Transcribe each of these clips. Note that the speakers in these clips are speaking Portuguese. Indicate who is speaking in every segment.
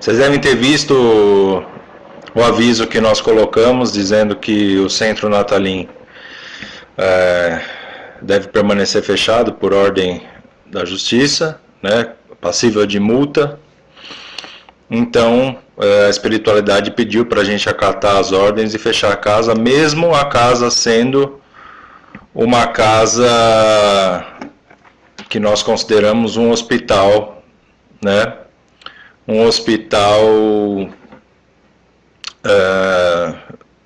Speaker 1: Vocês devem ter visto o aviso que nós colocamos dizendo que o Centro Natalim deve permanecer fechado por ordem da Justiça, né, passível de multa. Então, a espiritualidade pediu para a gente acatar as ordens e fechar a casa, mesmo a casa sendo uma casa que nós consideramos um hospital, né? Um hospital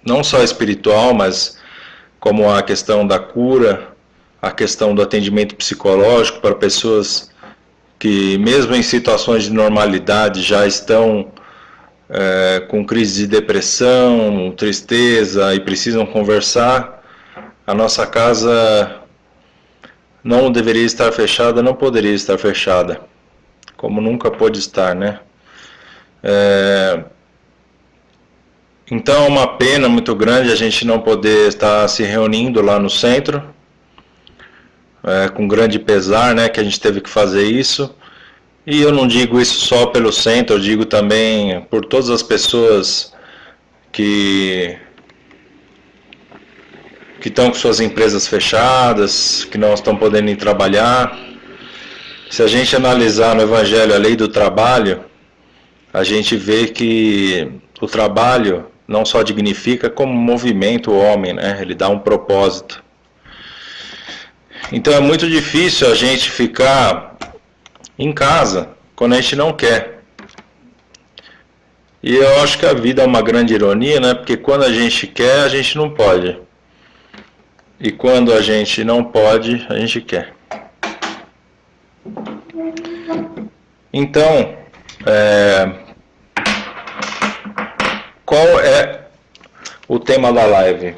Speaker 1: não só espiritual, mas como a questão da cura, a questão do atendimento psicológico para pessoas que mesmo em situações de normalidade já estão com crise de depressão, tristeza e precisam conversar. A nossa casa não deveria estar fechada, não poderia estar fechada, como nunca pôde estar, né? Então é uma pena muito grande a gente não poder estar se reunindo lá no centro, com grande pesar, né, que a gente teve que fazer isso. E eu não digo isso só pelo centro, eu digo também por todas as pessoas que estão com suas empresas fechadas, que não estão podendo ir trabalhar. Se a gente analisar no Evangelho a lei do trabalho, a gente vê que o trabalho não só dignifica, como movimenta o homem, né? Ele dá um propósito. Então é muito difícil a gente ficar em casa quando a gente não quer. E eu acho que a vida é uma grande ironia, né? Porque quando a gente quer, a gente não pode. E quando a gente não pode, a gente quer. Então, qual é o tema da live?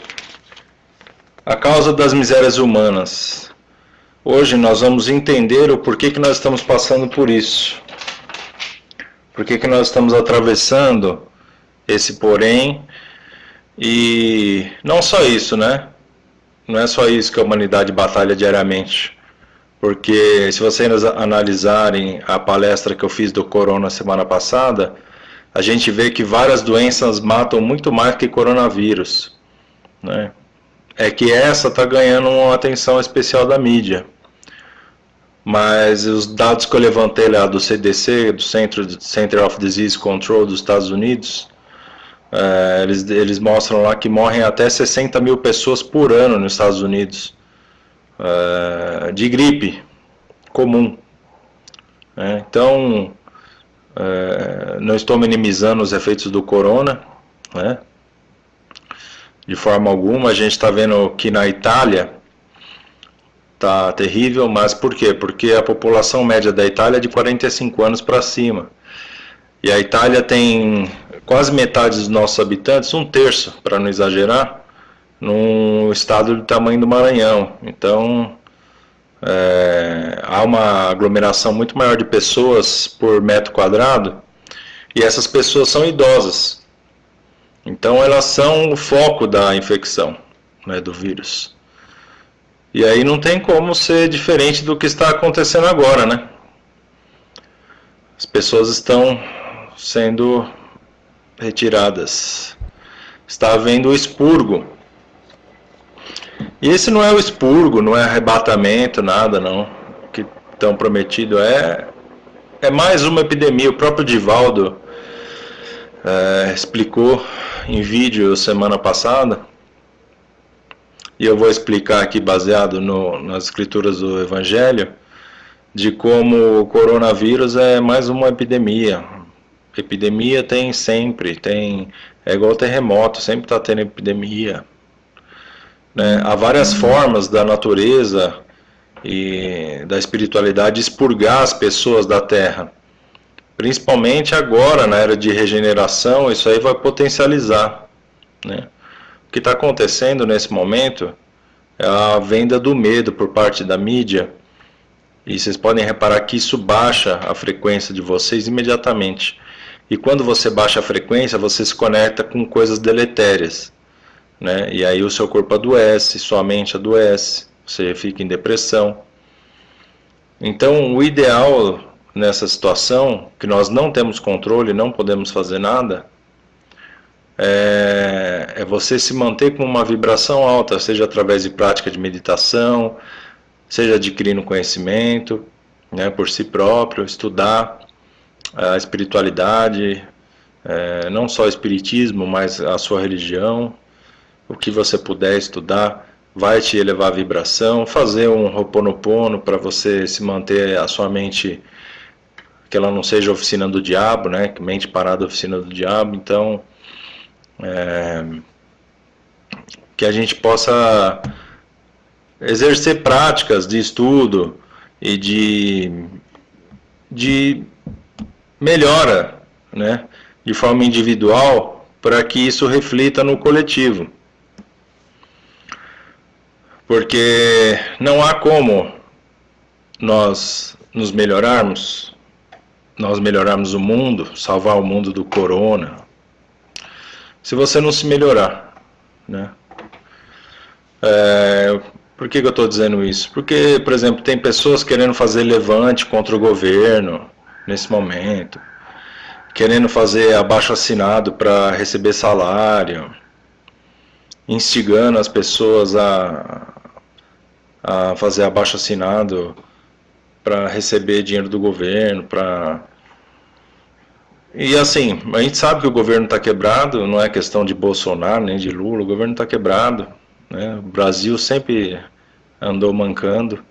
Speaker 1: A causa das misérias humanas. Hoje nós vamos entender o porquê que nós estamos passando por isso. Por que nós estamos atravessando esse porém. E não só isso, né? Não é só isso que a humanidade batalha diariamente. Porque se vocês analisarem a palestra que eu fiz do corona semana passada, a gente vê que várias doenças matam muito mais que coronavírus, né? É que essa está ganhando uma atenção especial da mídia. Mas os dados que eu levantei lá do CDC, do Center of Disease Control dos Estados Unidos, eles mostram lá que morrem até 60 mil pessoas por ano nos Estados Unidos de gripe comum. Então, não estou minimizando os efeitos do corona, né? De forma alguma. A gente está vendo que na Itália está terrível, mas por quê? Porque a população média da Itália é de 45 anos para cima. E a Itália tem quase metade dos nossos habitantes, um terço, para não exagerar, num estado do tamanho do Maranhão. Então, há uma aglomeração muito maior de pessoas por metro quadrado, e essas pessoas são idosas. Então elas são o foco da infecção, né, do vírus. E aí não tem como ser diferente do que está acontecendo agora, né? As pessoas estão sendo retiradas. Está havendo o expurgo. E esse não é o expurgo, não é arrebatamento, nada não. O que estão prometido é mais uma epidemia. O próprio Divaldo explicou em vídeo semana passada, e eu vou explicar aqui baseado nas escrituras do Evangelho, de como o coronavírus é mais uma epidemia. Epidemia tem sempre, é igual terremoto, sempre está tendo epidemia. Né? Há várias formas da natureza e da espiritualidade expurgar as pessoas da Terra. Principalmente agora, na era de regeneração, isso aí vai potencializar, né? O que está acontecendo nesse momento é a venda do medo por parte da mídia, e vocês podem reparar que isso baixa a frequência de vocês imediatamente. E quando você baixa a frequência, você se conecta com coisas deletérias, né? E aí o seu corpo adoece, sua mente adoece, você fica em depressão. Então o ideal nessa situação, que nós não temos controle, não podemos fazer nada, é você se manter com uma vibração alta, seja através de prática de meditação, seja adquirindo conhecimento, né, por si próprio, estudar a espiritualidade, não só o espiritismo, mas a sua religião, o que você puder estudar vai te elevar a vibração, fazer um Ho'oponopono para você se manter a sua mente, que ela não seja oficina do diabo, né, mente parada oficina do diabo, então que a gente possa exercer práticas de estudo e de melhora, né, de forma individual, para que isso reflita no coletivo. Porque não há como nós nos melhorarmos, nós melhorarmos o mundo, salvar o mundo do corona, se você não se melhorar, né? Por que eu estou dizendo isso? Porque, por exemplo, tem pessoas querendo fazer levante contra o governo nesse momento, querendo fazer abaixo-assinado para receber salário, instigando as pessoas a fazer abaixo-assinado para receber dinheiro do governo, E assim, a gente sabe que o governo está quebrado, não é questão de Bolsonaro nem de Lula, o governo está quebrado, né? O Brasil sempre andou mancando,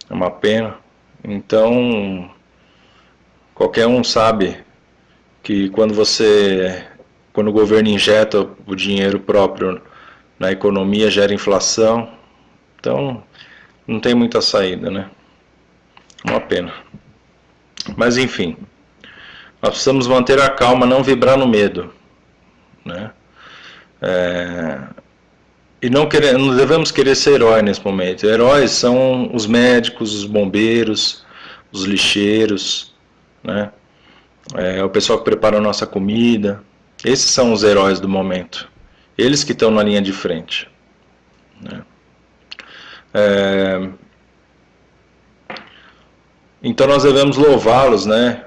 Speaker 1: é uma pena. Então, qualquer um sabe que quando o governo injeta o dinheiro próprio na economia, gera inflação, então não tem muita saída, né? Uma pena. Mas enfim, nós precisamos manter a calma, não vibrar no medo, né? E não devemos querer ser herói nesse momento. Heróis são os médicos, os bombeiros, os lixeiros, né? O pessoal que prepara a nossa comida. Esses são os heróis do momento. Eles que estão na linha de frente, né? Então nós devemos louvá-los, né?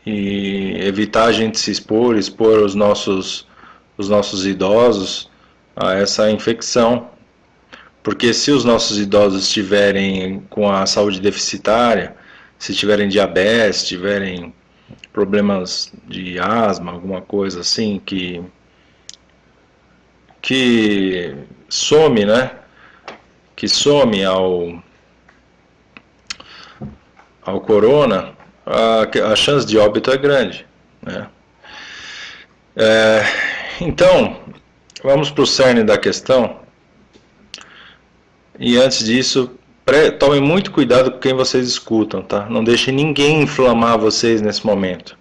Speaker 1: E evitar a gente se expor os nossos idosos a essa infecção. Porque se os nossos idosos estiverem com a saúde deficitária, se tiverem diabetes, se tiverem problemas de asma, alguma coisa assim, que some, né? Que some ao corona, a chance de óbito é grande, né? Então, vamos para o cerne da questão. E antes disso, tomem muito cuidado com quem vocês escutam, tá? Não deixem ninguém inflamar vocês nesse momento.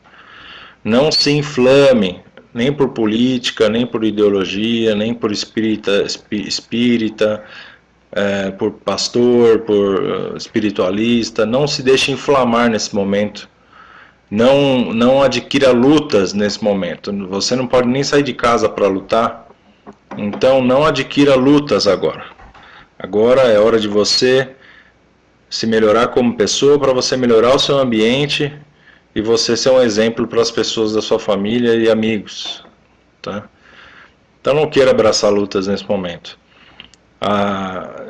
Speaker 1: Não se inflame, nem por política, nem por ideologia, nem por espírita, por pastor, por espiritualista. Não se deixe inflamar nesse momento. Não adquira lutas nesse momento. Você não pode nem sair de casa para lutar. Então não adquira lutas agora. Agora é hora de você se melhorar como pessoa, para você melhorar o seu ambiente e você ser um exemplo para as pessoas da sua família e amigos, tá? Então não queira abraçar lutas nesse momento.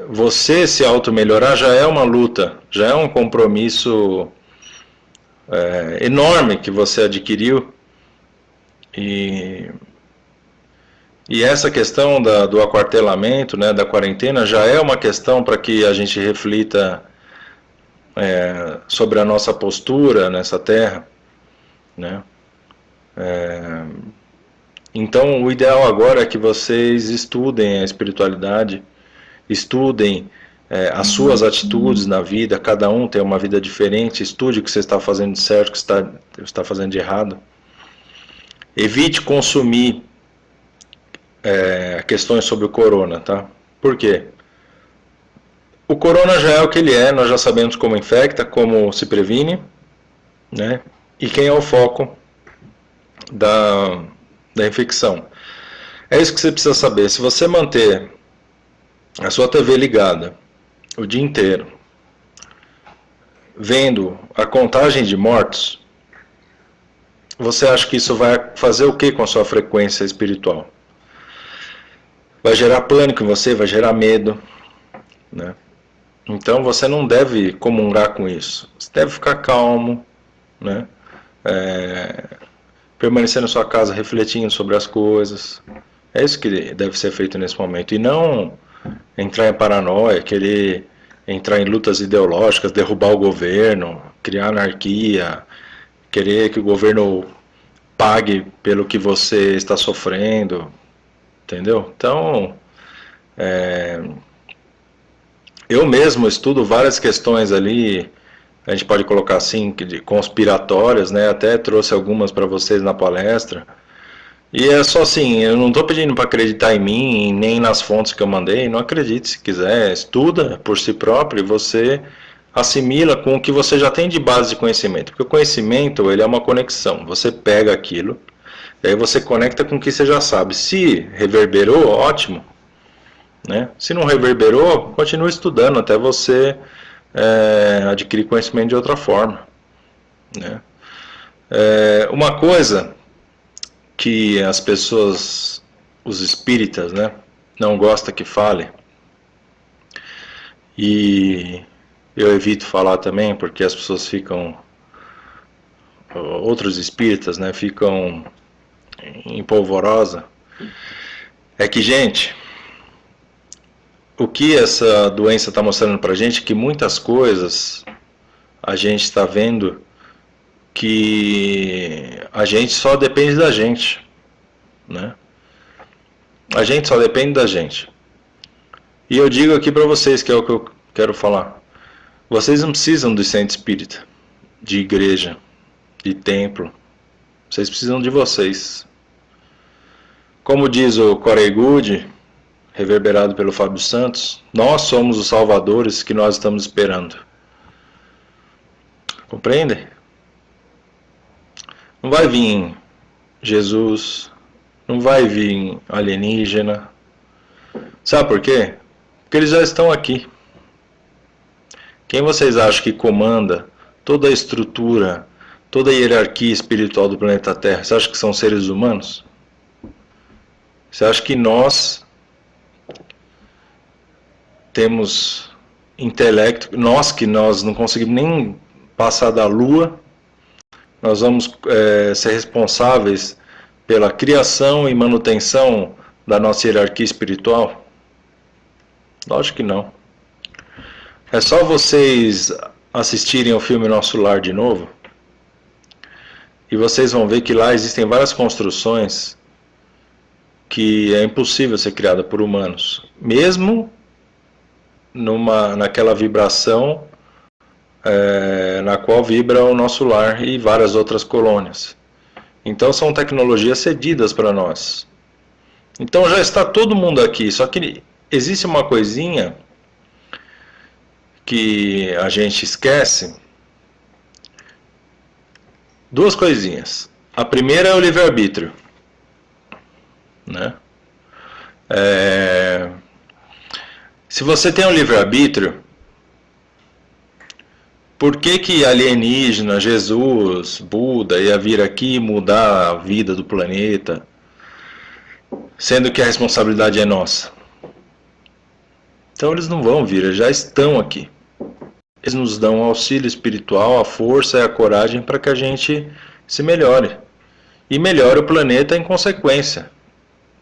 Speaker 1: Você se auto-melhorar já é uma luta, já é um compromisso enorme que você adquiriu. E essa questão do aquartelamento, né, da quarentena, já é uma questão para que a gente reflita sobre a nossa postura nessa terra, né? Então, o ideal agora é que vocês estudem a espiritualidade, estudem as suas atitudes na vida, cada um tem uma vida diferente, estude o que você está fazendo de certo, o que você está fazendo de errado. Evite consumir questões sobre o corona, tá? Por quê? O corona já é o que ele é, nós já sabemos como infecta, como se previne, né? E quem é o foco da infecção. É isso que você precisa saber. Se você manter a sua TV ligada o dia inteiro, vendo a contagem de mortos, você acha que isso vai fazer o que com a sua frequência espiritual? Vai gerar pânico em você, vai gerar medo, né? Então você não deve comungar com isso. Você deve ficar calmo, né? Permanecer na sua casa refletindo sobre as coisas. É isso que deve ser feito nesse momento. E não entrar em paranoia, querer entrar em lutas ideológicas, derrubar o governo, criar anarquia, querer que o governo pague pelo que você está sofrendo, entendeu? Então, eu mesmo estudo várias questões ali, a gente pode colocar assim, de conspiratórias, né? Até trouxe algumas para vocês na palestra. E é só assim, eu não estou pedindo para acreditar em mim, nem nas fontes que eu mandei, não acredite se quiser, estuda por si próprio e você assimila com o que você já tem de base de conhecimento. Porque o conhecimento, ele é uma conexão, você pega aquilo, e aí você conecta com o que você já sabe. Se reverberou, ótimo, né? Se não reverberou, continue estudando até você adquirir conhecimento de outra forma, né? Uma coisa que as pessoas, os espíritas, né, não gostam que fale, e eu evito falar também porque as pessoas ficam, outros espíritas, né, ficam em polvorosa, é que, gente, o que essa doença está mostrando pra gente é que muitas coisas a gente está vendo que a gente só depende da gente, né? A gente só depende da gente. E eu digo aqui para vocês, que é o que eu quero falar. Vocês não precisam de centro espírita, de igreja, de templo. Vocês precisam de vocês. Como diz o Corey Goode, reverberado pelo Fábio Santos, nós somos os salvadores que nós estamos esperando. Compreendem? Não vai vir Jesus, não vai vir alienígena. Sabe por quê? Porque eles já estão aqui. Quem vocês acham que comanda toda a estrutura, toda a hierarquia espiritual do planeta Terra? Você acha que são seres humanos? Você acha que nós temos intelecto, nós que nós não conseguimos nem passar da Lua, nós vamos ser responsáveis pela criação e manutenção da nossa hierarquia espiritual? Lógico que não. É só vocês assistirem ao filme Nosso Lar de novo, e vocês vão ver que lá existem várias construções que é impossível ser criada por humanos, mesmo naquela vibração na qual vibra o nosso lar e várias outras colônias. Então são tecnologias cedidas para nós. Então já está todo mundo aqui, só que existe uma coisinha que a gente esquece. Duas coisinhas. A primeira é o livre-arbítrio, né? Se você tem um livre-arbítrio, por que alienígena, Jesus, Buda ia vir aqui mudar a vida do planeta, sendo que a responsabilidade é nossa? Então eles não vão vir, eles já estão aqui. Eles nos dão o auxílio espiritual, a força e a coragem para que a gente se melhore. E melhore o planeta em consequência.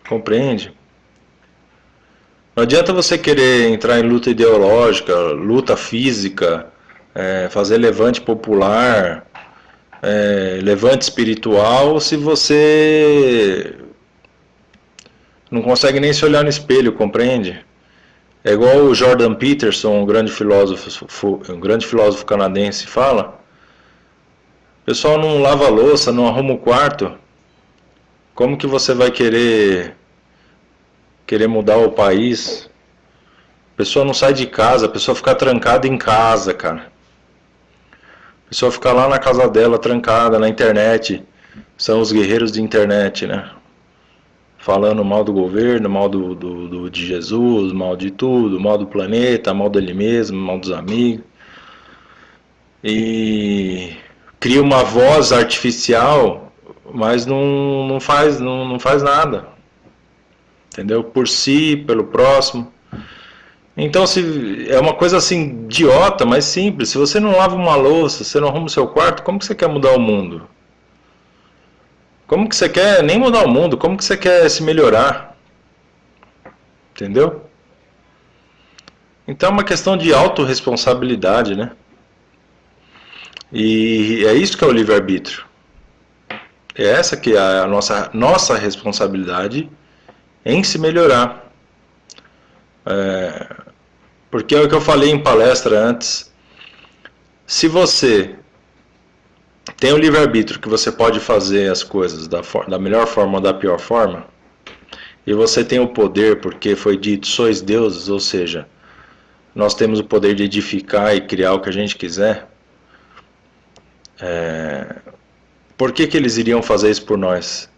Speaker 1: Compreende? Não adianta você querer entrar em luta ideológica, luta física, fazer levante popular, levante espiritual, se você não consegue nem se olhar no espelho, compreende? É igual o Jordan Peterson, um grande filósofo canadense, fala. O pessoal não lava a louça, não arruma o quarto. Como que você vai querer mudar o país? A pessoa não sai de casa, a pessoa fica trancada em casa, cara. A pessoa fica lá na casa dela, trancada na internet. São os guerreiros de internet, né? Falando mal do governo, mal de Jesus, mal de tudo, mal do planeta, mal dele mesmo, mal dos amigos. e cria uma voz artificial, mas não faz nada, entendeu? Por si, pelo próximo. Então, se é uma coisa assim idiota, mas simples. Se você não lava uma louça, você não arruma o seu quarto, como que você quer mudar o mundo? Como que você quer nem mudar o mundo? Como que você quer se melhorar? Entendeu? Então é uma questão de autorresponsabilidade, né? E é isso que é o livre-arbítrio. É essa que é a nossa responsabilidade em se melhorar. Porque é o que eu falei em palestra antes. Se você tem o livre-arbítrio que você pode fazer as coisas da melhor forma ou da pior forma, e você tem o poder porque foi dito, sois deuses, ou seja, nós temos o poder de edificar e criar o que a gente quiser, por que eles iriam fazer isso por nós?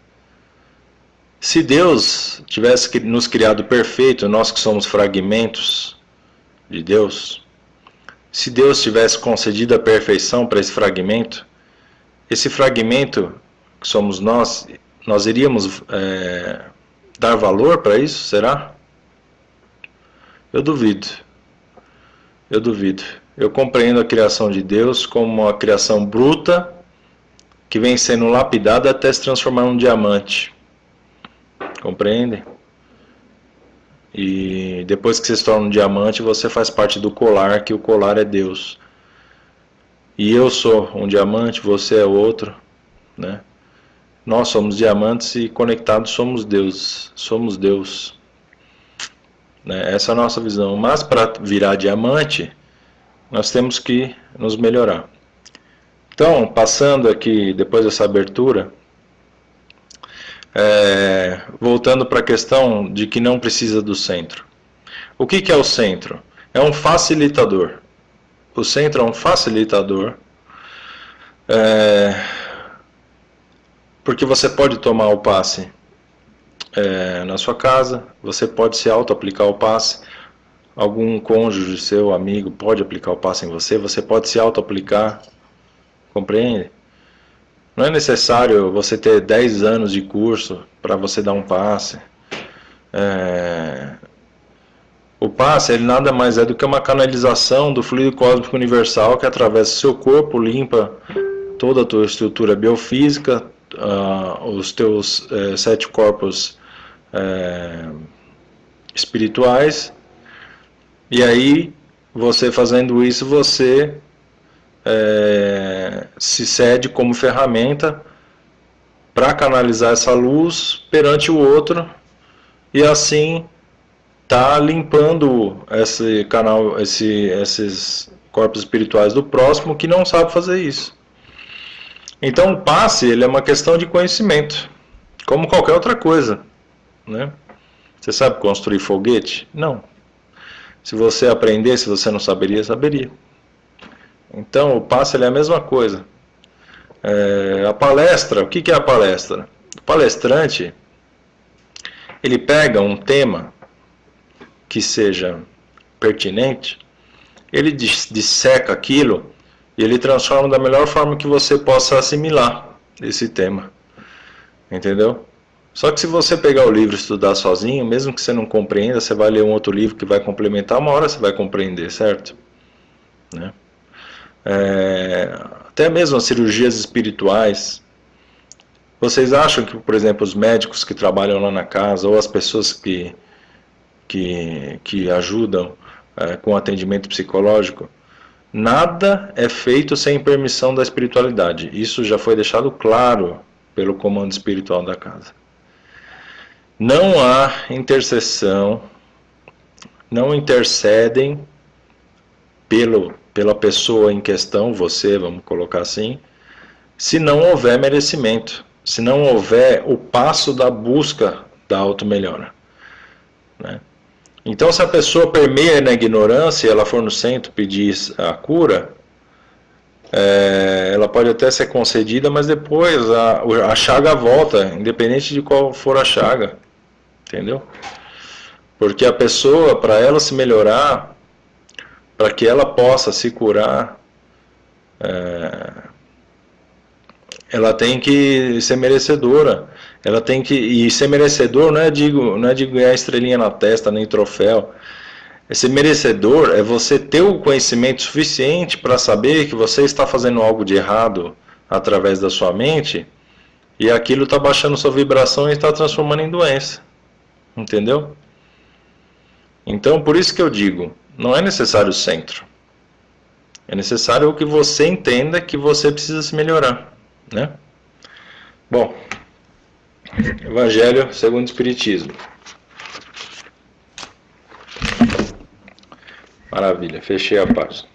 Speaker 1: Se Deus tivesse nos criado perfeito, nós que somos fragmentos de Deus, se Deus tivesse concedido a perfeição para esse fragmento que somos nós iríamos dar valor para isso? Será? Eu duvido. Eu duvido. Eu compreendo a criação de Deus como uma criação bruta que vem sendo lapidada até se transformar num diamante. Compreende? E depois que você se torna um diamante, você faz parte do colar, que o colar é Deus. E eu sou um diamante, você é outro, né? Nós somos diamantes e conectados somos Deus. Somos Deus. Né? Essa é a nossa visão. Mas para virar diamante, nós temos que nos melhorar. Então, passando aqui, depois dessa abertura, voltando para a questão de que não precisa do centro. O que é o centro? É um facilitador. O centro é um facilitador, porque você pode tomar o passe na sua casa, você pode se auto-aplicar o passe, algum cônjuge seu, amigo, pode aplicar o passe em você, você pode se auto-aplicar, compreende? Não é necessário você ter 10 anos de curso para você dar um passe. O passe, ele nada mais é do que uma canalização do fluido cósmico universal que atravessa o seu corpo, limpa toda a tua estrutura biofísica, os teus 7 corpos espirituais, e aí você fazendo isso, você se cede como ferramenta para canalizar essa luz perante o outro, e assim tá limpando esse canal, esses corpos espirituais do próximo que não sabe fazer isso. Então o passe, ele é uma questão de conhecimento, como qualquer outra coisa, né? Você sabe construir foguete? Não. Se você aprendesse, você não saberia, saberia. Então o passe, ele é a mesma coisa. A palestra, o que é a palestra? O palestrante, ele pega um tema que seja pertinente, ele disseca aquilo e ele transforma da melhor forma que você possa assimilar esse tema, entendeu? Só que se você pegar o livro e estudar sozinho, mesmo que você não compreenda, você vai ler um outro livro que vai complementar, uma hora você vai compreender, certo? Né? Até mesmo as cirurgias espirituais. Vocês acham que, por exemplo, os médicos que trabalham lá na casa, ou as pessoas que ajudam com atendimento psicológico, nada é feito sem permissão da espiritualidade. Isso já foi deixado claro pelo comando espiritual da casa. Não há intercessão, não intercedem pela pessoa em questão, você, vamos colocar assim, se não houver merecimento, se não houver o passo da busca da auto-melhora, né? Então, se a pessoa permeia na ignorância e ela for no centro pedir a cura, ela pode até ser concedida, mas depois a chaga volta, independente de qual for a chaga, entendeu? Porque a pessoa, para ela se melhorar, para que ela possa se curar, ela tem que ser merecedora. Ela tem que, e ser merecedor não é de ganhar estrelinha na testa, nem troféu. Ser merecedor é você ter o conhecimento suficiente para saber que você está fazendo algo de errado através da sua mente e aquilo está baixando sua vibração e está transformando em doença. Entendeu? Então, por isso que eu digo, não é necessário o centro. É necessário que você entenda que você precisa se melhorar, né? Bom, Evangelho segundo o Espiritismo. Maravilha, fechei a página.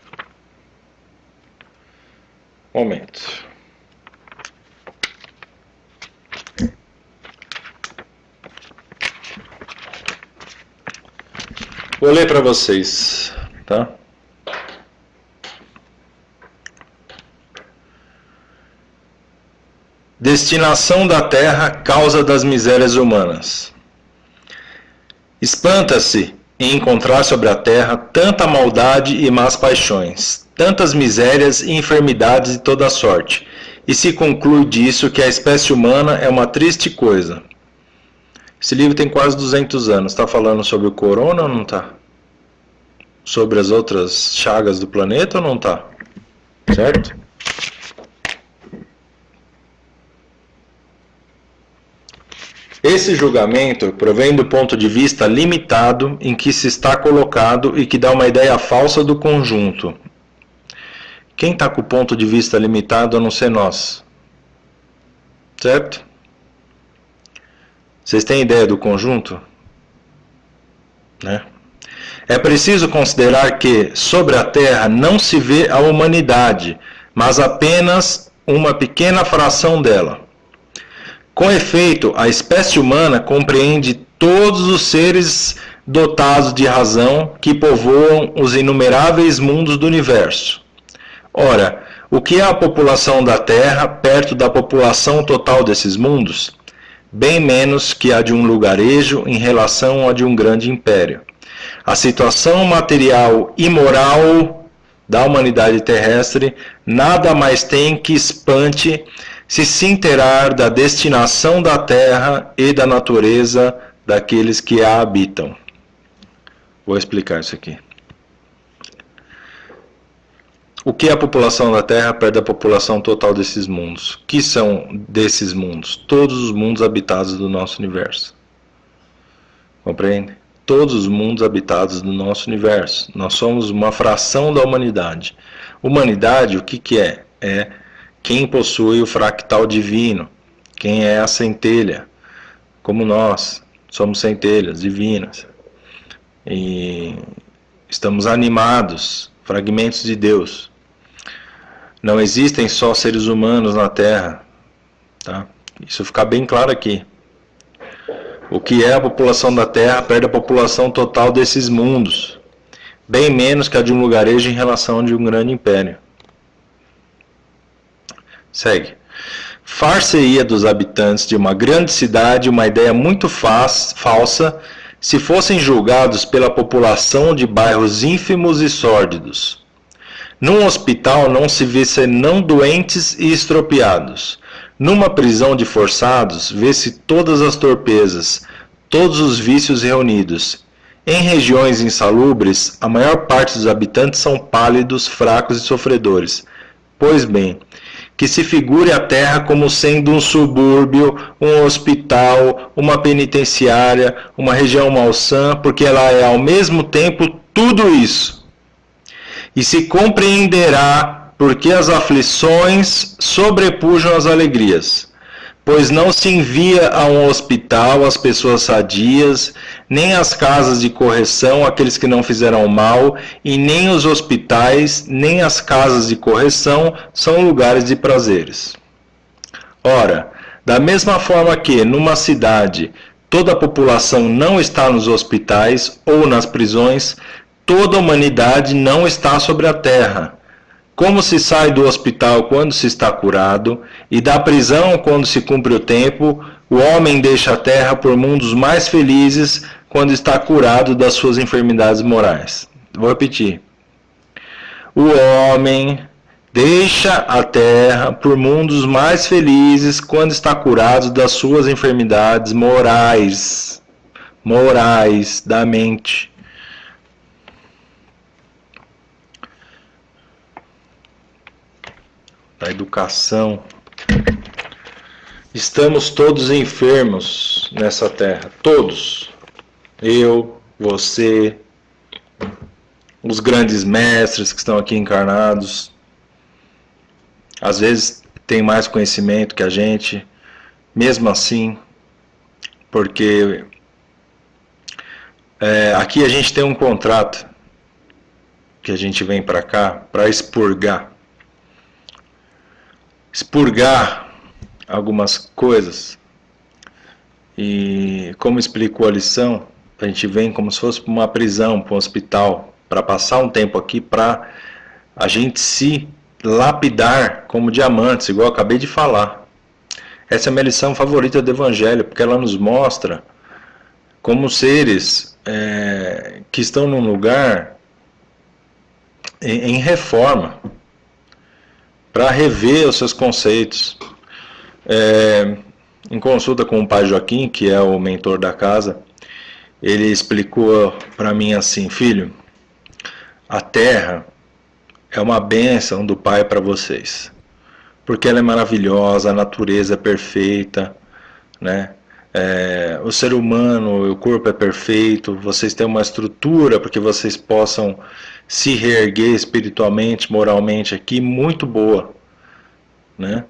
Speaker 1: Momento. Vou ler para vocês, tá? Destinação da terra, causa das misérias humanas. Espanta-se em encontrar sobre a terra tanta maldade e más paixões, tantas misérias e enfermidades de toda sorte, e se conclui disso que a espécie humana é uma triste coisa. Esse livro tem quase 200 anos. Está falando sobre o corona ou não está? Sobre as outras chagas do planeta ou não está? Certo? Esse julgamento provém do ponto de vista limitado em que se está colocado e que dá uma ideia falsa do conjunto. Quem está com o ponto de vista limitado a não ser nós? Certo? Vocês têm ideia do conjunto? Né? É preciso considerar que sobre a Terra não se vê a humanidade, mas apenas uma pequena fração dela. Com efeito, a espécie humana compreende todos os seres dotados de razão que povoam os inumeráveis mundos do universo. Ora, o que é a população da Terra perto da população total desses mundos? Bem menos que a de um lugarejo em relação à de um grande império. A situação material e moral da humanidade terrestre nada mais tem que espante se inteirar da destinação da terra e da natureza daqueles que a habitam. Vou explicar isso aqui. O que é a população da Terra perto da população total desses mundos? O que são desses mundos? Todos os mundos habitados do nosso universo. Compreende? Todos os mundos habitados do nosso universo. Nós somos uma fração da humanidade. Humanidade, o que é? É quem possui o fractal divino. Quem é a centelha. Como nós. Somos centelhas divinas. E estamos animados. Fragmentos de Deus. Não existem só seres humanos na Terra. Tá? Isso fica bem claro aqui. O que é a população da Terra perto da população total desses mundos. Bem menos que a de um lugarejo em relação a de um grande império. Segue. Far-se-ia dos habitantes de uma grande cidade uma ideia muito falsa se fossem julgados pela população de bairros ínfimos e sórdidos. Num hospital não se vê senão doentes e estropiados. Numa prisão de forçados vê-se todas as torpezas, todos os vícios reunidos. Em regiões insalubres, a maior parte dos habitantes são pálidos, fracos e sofredores. Pois bem, que se figure a terra como sendo um subúrbio, um hospital, uma penitenciária, uma região malsã, porque ela é ao mesmo tempo tudo isso. E se compreenderá porque as aflições sobrepujam as alegrias, pois não se envia a um hospital as pessoas sadias, nem às casas de correção aqueles que não fizeram mal, e nem os hospitais, nem as casas de correção são lugares de prazeres. Ora, da mesma forma que, numa cidade, toda a população não está nos hospitais ou nas prisões, toda a humanidade não está sobre a terra. Como se sai do hospital quando se está curado, e da prisão quando se cumpre o tempo, o homem deixa a terra por mundos mais felizes quando está curado das suas enfermidades morais. Vou repetir. O homem Deixa a terra por mundos mais felizes quando está curado das suas enfermidades morais da mente. Da educação. Estamos todos enfermos nessa terra, todos. Eu, você, os grandes mestres que estão aqui encarnados. Às vezes tem mais conhecimento que a gente, mesmo assim, porque aqui a gente tem um contrato que a gente vem para cá para expurgar algumas coisas. E como explicou a lição, a gente vem como se fosse para uma prisão, para um hospital, para passar um tempo aqui para a gente se lapidar como diamantes, igual eu acabei de falar. Essa é a minha lição favorita do Evangelho, porque ela nos mostra como seres que estão num lugar em reforma, para rever os seus conceitos. Em consulta com o pai Joaquim, que é o mentor da casa, ele explicou para mim assim: filho, a terra é uma bênção do Pai para vocês, porque ela é maravilhosa, a natureza é perfeita, né? O ser humano, o corpo é perfeito, vocês têm uma estrutura para que vocês possam se reerguer espiritualmente, moralmente aqui, muito boa, né?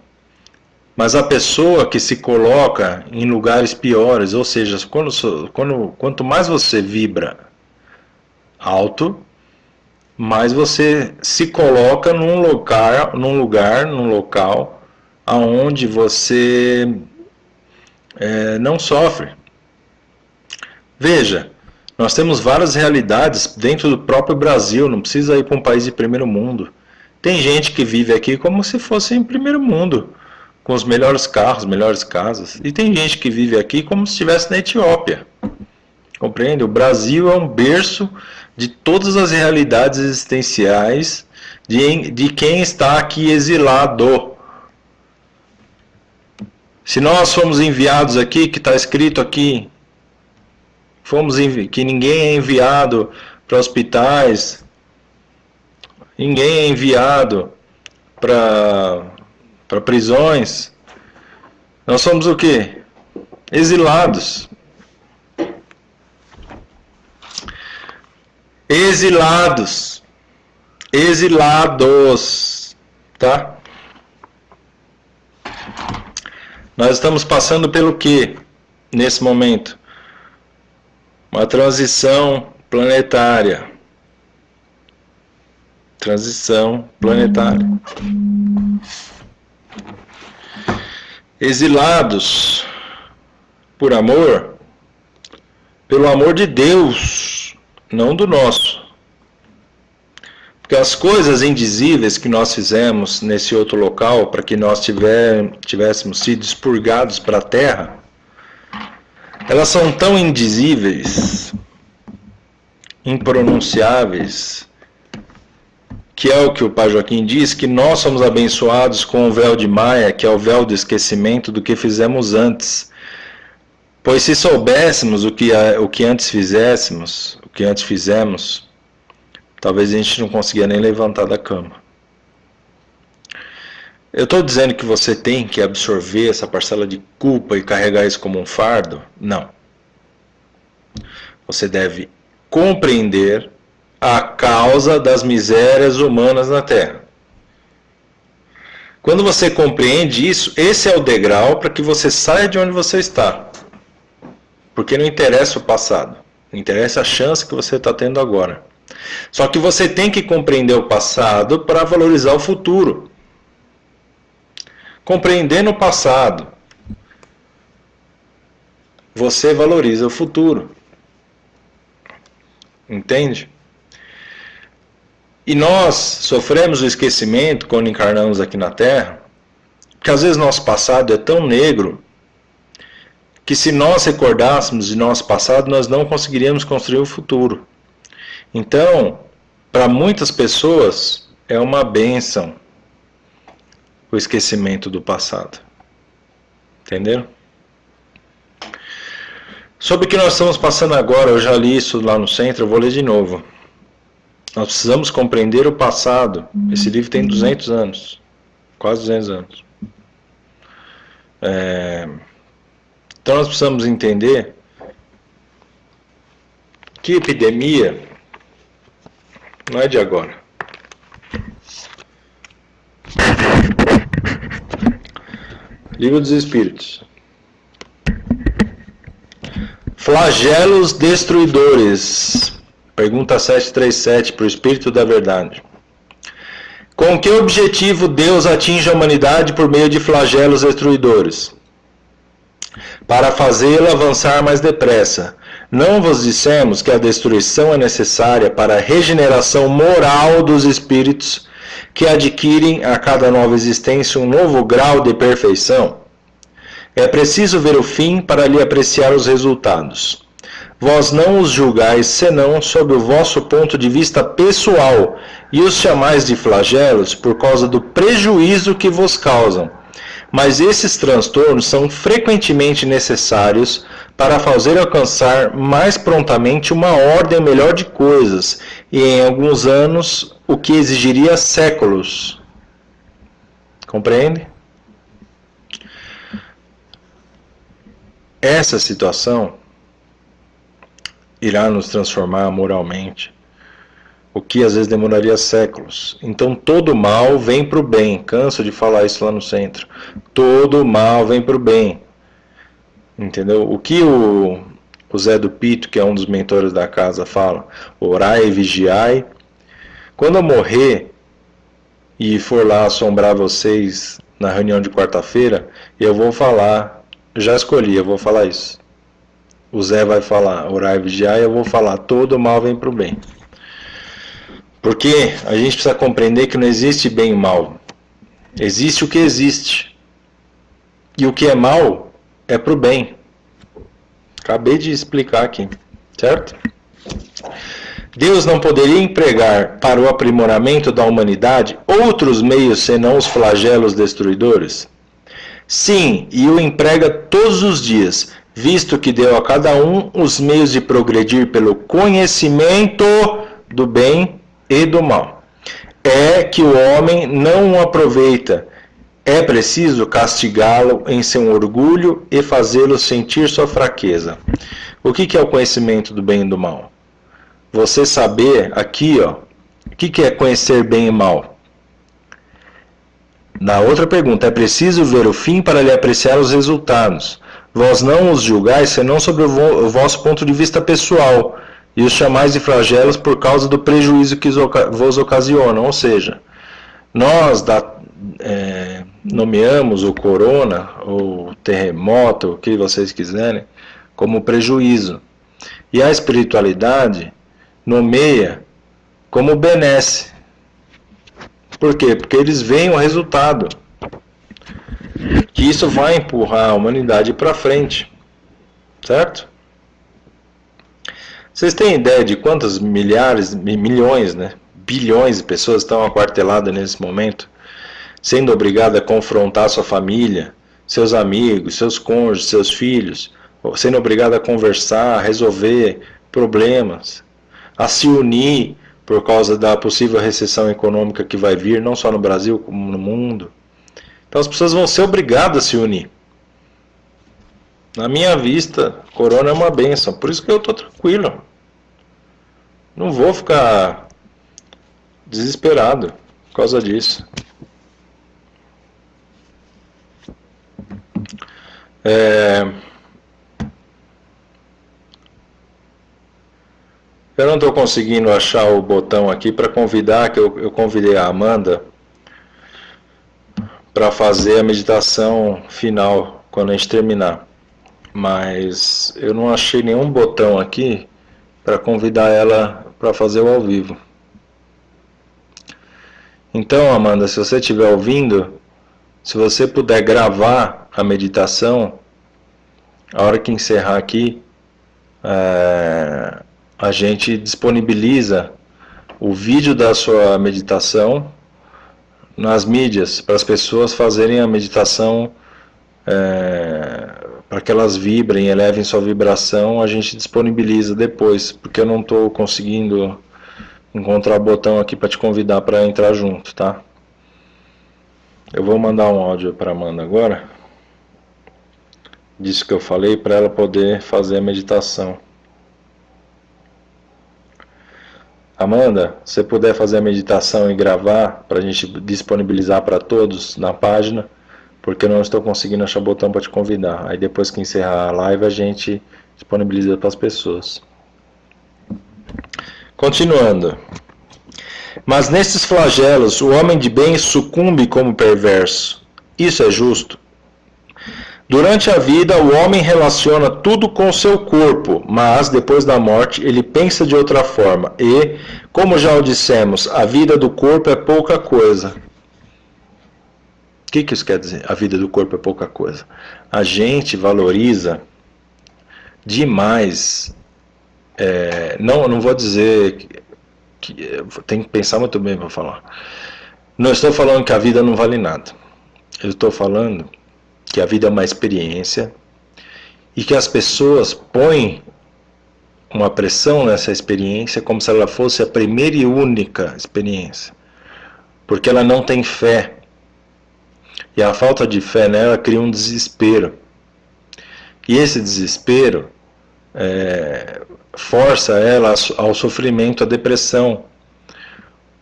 Speaker 1: Mas a pessoa que se coloca em lugares piores, ou seja, quanto mais você vibra alto, mais você se coloca num local aonde você não sofre. Veja, nós temos várias realidades dentro do próprio Brasil, não precisa ir para um país de primeiro mundo. Tem gente que vive aqui como se fosse em primeiro mundo, com os melhores carros, melhores casas. E tem gente que vive aqui como se estivesse na Etiópia. Compreende? O Brasil é um berço de todas as realidades existenciais de quem está aqui exilado. Se nós fomos enviados aqui, que está escrito aqui, que ninguém é enviado para hospitais, ninguém é enviado para prisões, nós somos o quê? Exilados. Exilados, tá? Nós estamos passando pelo quê nesse momento? Uma transição planetária. Transição planetária. Exilados por amor, pelo amor de Deus, não do nosso. Porque as coisas indizíveis que nós fizemos nesse outro local, para que nós tivéssemos sido expurgados para a Terra, elas são tão indizíveis, impronunciáveis, que é o que o Pai Joaquim diz, que nós somos abençoados com o véu de Maia, que é o véu do esquecimento do que fizemos antes. Pois se soubéssemos o que antes fizemos, talvez a gente não conseguia nem levantar da cama. Eu estou dizendo que você tem que absorver essa parcela de culpa e carregar isso como um fardo? Não. Você deve compreender a causa das misérias humanas na Terra. Quando você compreende isso, esse é o degrau para que você saia de onde você está. Porque não interessa o passado, não interessa a chance que você está tendo agora. Só que você tem que compreender o passado para valorizar o futuro. Compreendendo o passado, você valoriza o futuro. Entende? E nós sofremos o esquecimento quando encarnamos aqui na Terra, porque às vezes nosso passado é tão negro que se nós recordássemos de nosso passado, nós não conseguiríamos construir o futuro. Então, para muitas pessoas, é uma bênção o esquecimento do passado. Entenderam? Sobre o que nós estamos passando agora, eu já li isso lá no centro, eu vou ler de novo. Nós precisamos compreender o passado. Esse livro tem 200 anos, quase 200 anos. Então nós precisamos entender que epidemia não é de agora. Livro dos Espíritos. Flagelos destruidores. Pergunta 737 para o Espírito da Verdade. Com que objetivo Deus atinge a humanidade por meio de flagelos destruidores? Para fazê-la avançar mais depressa. Não vos dissemos que a destruição é necessária para a regeneração moral dos espíritos que adquirem a cada nova existência um novo grau de perfeição? É preciso ver o fim para lhe apreciar os resultados. Vós não os julgais senão sob o vosso ponto de vista pessoal, e os chamais de flagelos por causa do prejuízo que vos causam. Mas esses transtornos são frequentemente necessários para fazer alcançar mais prontamente uma ordem melhor de coisas, e em alguns anos o que exigiria séculos. Compreende? Essa situação irá nos transformar moralmente, o que às vezes demoraria séculos. Então todo mal vem para o bem. Canso de falar isso lá no centro. Todo mal vem para o bem. Entendeu? O que o Zé do Pito, que é um dos mentores da casa, fala? Orai e vigiai. Quando eu morrer e for lá assombrar vocês na reunião de quarta-feira, eu vou falar, já escolhi, eu vou falar isso. O Zé vai falar, orai e vigiai, eu vou falar, todo mal vem para o bem. Porque a gente precisa compreender que não existe bem e mal. Existe o que existe. E o que é mal é para o bem. Acabei de explicar aqui, certo? Deus não poderia empregar para o aprimoramento da humanidade outros meios senão os flagelos destruidores? Sim, e o emprega todos os dias, visto que deu a cada um os meios de progredir pelo conhecimento do bem e do mal. É que o homem não o aproveita. É preciso castigá-lo em seu orgulho e fazê-lo sentir sua fraqueza. O que é o conhecimento do bem e do mal? Você saber aqui, ó, o que é conhecer bem e mal? Na outra pergunta, é preciso ver o fim para lhe apreciar os resultados. Vós não os julgais senão sobre o vosso ponto de vista pessoal, e os chamais de flagelos por causa do prejuízo que vos ocasionam. Ou seja, nós nomeamos o corona, o terremoto, o que vocês quiserem, como prejuízo. E a espiritualidade nomeia como benesse. Por quê? Porque eles veem o resultado. Que isso vai empurrar a humanidade para frente. Certo? Vocês têm ideia de quantas milhares, milhões, né, bilhões de pessoas estão aquarteladas nesse momento, sendo obrigadas a confrontar sua família, seus amigos, seus cônjuges, seus filhos, sendo obrigadas a conversar, a resolver problemas, a se unir por causa da possível recessão econômica que vai vir, não só no Brasil, como no mundo. Então as pessoas vão ser obrigadas a se unir. Na minha vista, corona é uma bênção, por isso que eu estou tranquilo. Não vou ficar desesperado por causa disso. Eu não estou conseguindo achar o botão aqui para convidar, que eu convidei a Amanda para fazer a meditação final quando a gente terminar. Mas eu não achei nenhum botão aqui para convidar ela para fazer o ao vivo. Então, Amanda, se você estiver ouvindo, se você puder gravar a meditação, a hora que encerrar aqui, a gente disponibiliza o vídeo da sua meditação nas mídias para as pessoas fazerem a meditação, para que elas vibrem, elevem sua vibração, a gente disponibiliza depois, porque eu não estou conseguindo encontrar o botão aqui para te convidar para entrar junto, tá? Eu vou mandar um áudio para Amanda agora, disso que eu falei, para ela poder fazer a meditação. Amanda, se você puder fazer a meditação e gravar para a gente disponibilizar para todos na página, porque eu não estou conseguindo achar botão para te convidar. Aí depois que encerrar a live a gente disponibiliza para as pessoas. Continuando. Mas nesses flagelos o homem de bem sucumbe como perverso. Isso é justo? Durante a vida, o homem relaciona tudo com o seu corpo, mas depois da morte ele pensa de outra forma e, como já o dissemos, a vida do corpo é pouca coisa. O que isso quer dizer? A vida do corpo é pouca coisa. A gente valoriza demais, não vou dizer que tem que pensar muito bem para falar. Não estou falando que a vida não vale nada. Eu estou falando que a vida é uma experiência e que as pessoas põem uma pressão nessa experiência como se ela fosse a primeira e única experiência, porque ela não tem fé, e a falta de fé nela cria um desespero, e esse desespero força ela ao sofrimento, à depressão,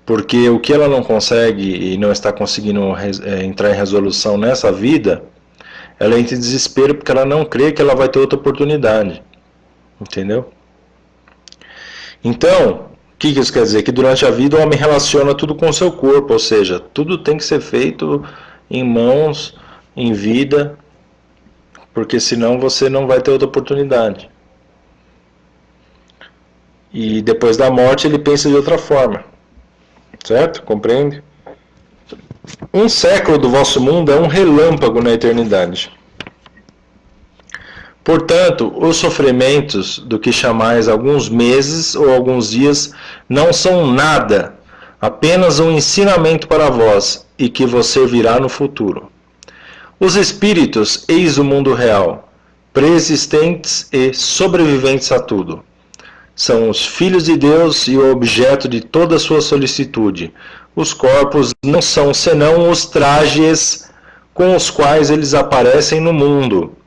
Speaker 1: porque o que ela não consegue e não está conseguindo entrar em resolução nessa vida, ela entra em desespero porque ela não crê que ela vai ter outra oportunidade. Entendeu? Então, o que isso quer dizer? Que durante a vida o homem relaciona tudo com o seu corpo, ou seja, tudo tem que ser feito em mãos, em vida, porque senão você não vai ter outra oportunidade. E depois da morte ele pensa de outra forma. Certo? Compreende? Um século do vosso mundo é um relâmpago na eternidade. Portanto, os sofrimentos do que chamais alguns meses ou alguns dias não são nada, apenas um ensinamento para vós e que vos servirá no futuro. Os espíritos, eis o mundo real, preexistentes e sobreviventes a tudo. São os filhos de Deus e o objeto de toda a sua solicitude. Os corpos não são senão os trajes com os quais eles aparecem no mundo.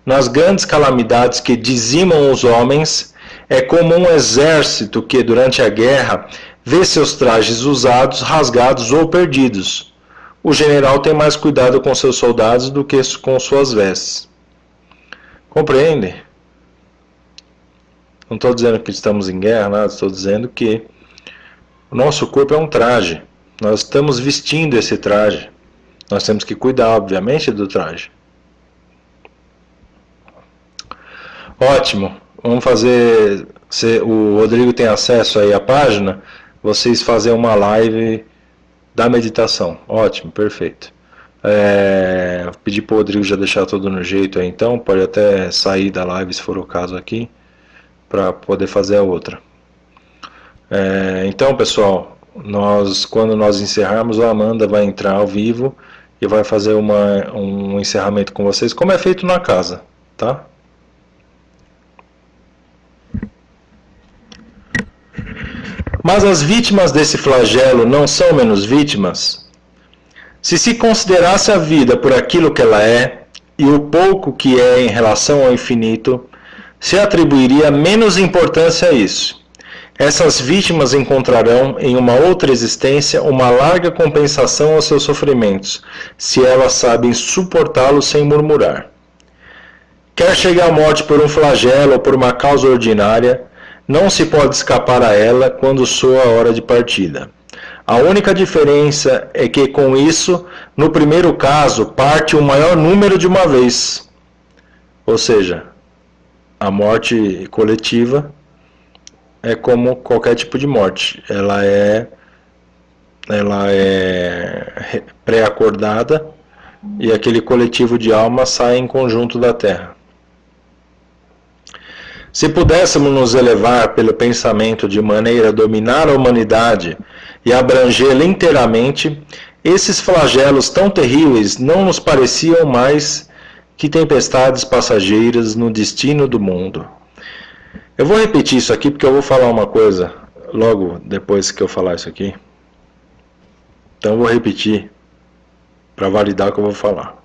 Speaker 1: Nas grandes calamidades que dizimam os homens, é como um exército que, durante a guerra, vê seus trajes usados, rasgados ou perdidos. O general tem mais cuidado com seus soldados do que com suas vestes. Compreende? Não estou dizendo que estamos em guerra, nada, estou dizendo que o nosso corpo é um traje. Nós estamos vestindo esse traje. Nós temos que cuidar, obviamente, do traje. Ótimo. Vamos fazer... Se o Rodrigo tem acesso aí à página, vocês fazem uma live da meditação. Ótimo, perfeito. Vou pedir para o Rodrigo já deixar tudo no jeito aí, então. Pode até sair da live, se for o caso aqui, para poder fazer a outra. Então, pessoal, quando nós encerrarmos, a Amanda vai entrar ao vivo e vai fazer um encerramento com vocês, como é feito na casa, tá? Mas as vítimas desse flagelo não são menos vítimas? Se considerasse a vida por aquilo que ela é, e o pouco que é em relação ao infinito, se atribuiria menos importância a isso. Essas vítimas encontrarão em uma outra existência uma larga compensação aos seus sofrimentos, se elas sabem suportá-los sem murmurar. Quer chegue à morte por um flagelo ou por uma causa ordinária, não se pode escapar a ela quando soa a hora de partida. A única diferença é que, com isso, no primeiro caso, parte o maior número de uma vez. Ou seja, a morte coletiva é como qualquer tipo de morte. Ela é pré-acordada e aquele coletivo de almas sai em conjunto da Terra. Se pudéssemos nos elevar pelo pensamento de maneira a dominar a humanidade e abrangê-la inteiramente, Esses flagelos tão terríveis não nos pareciam mais que tempestades passageiras no destino do mundo. Eu vou repetir isso aqui porque eu vou falar uma coisa logo depois que eu falar isso aqui. Então eu vou repetir para validar o que eu vou falar.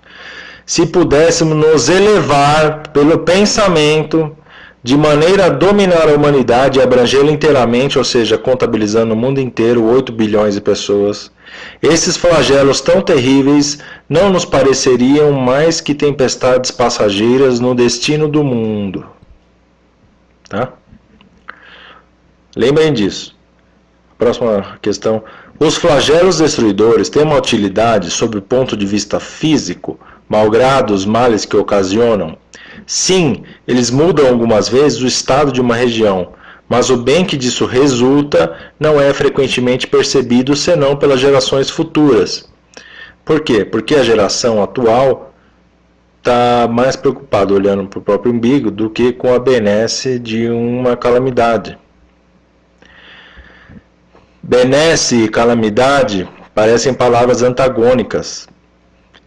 Speaker 1: Se pudéssemos nos elevar pelo pensamento de maneira a dominar a humanidade e abrangê-la inteiramente, ou seja, contabilizando o mundo inteiro, 8 bilhões de pessoas, esses flagelos tão terríveis não nos pareceriam mais que tempestades passageiras no destino do mundo. Tá? Lembrem disso. Próxima questão. Os flagelos destruidores têm uma utilidade sob o ponto de vista físico, malgrado os males que ocasionam? Sim, eles mudam algumas vezes o estado de uma região, mas o bem que disso resulta não é frequentemente percebido senão pelas gerações futuras. Por quê? Porque a geração atual está mais preocupada olhando para o próprio umbigo do que com a benesse de uma calamidade. Benesse e calamidade parecem palavras antagônicas,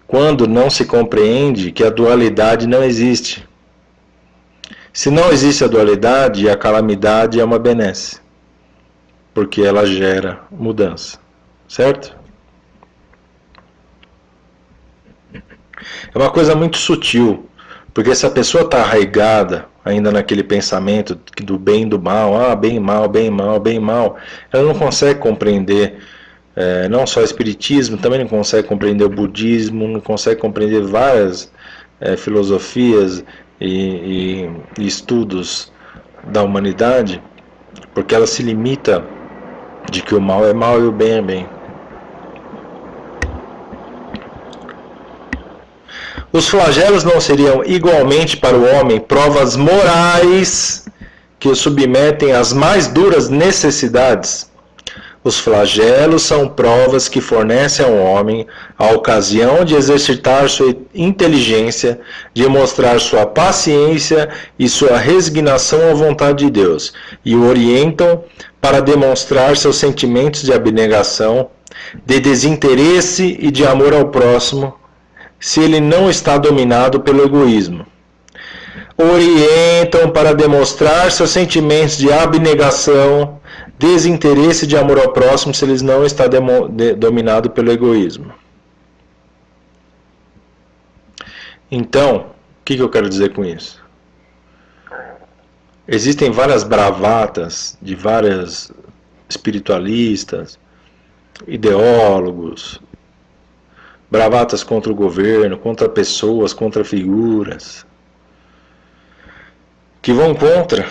Speaker 1: quando não se compreende que a dualidade não existe. Se não existe a dualidade, a calamidade é uma benesse, porque ela gera mudança, certo? É uma coisa muito sutil, porque se a pessoa está arraigada ainda naquele pensamento do bem e do mal, bem, mal, bem, mal, bem, mal, ela não consegue compreender não só o espiritismo, também não consegue compreender o budismo, não consegue compreender várias filosofias e estudos da humanidade, porque ela se limita de que o mal é mal e o bem é bem. Os flagelos não seriam igualmente para o homem provas morais que o submetem às mais duras necessidades? Os flagelos são provas que fornecem ao homem a ocasião de exercitar sua inteligência, de mostrar sua paciência e sua resignação à vontade de Deus, e o orientam para demonstrar seus sentimentos de abnegação, de desinteresse e de amor ao próximo, se ele não está dominado pelo egoísmo. Orientam para demonstrar seus sentimentos de abnegação, desinteresse de amor ao próximo, se ele não está dominado pelo egoísmo. Então, o que eu quero dizer com isso? Existem várias bravatas de vários espiritualistas, ideólogos, bravatas contra o governo, contra pessoas, contra figuras, que vão contra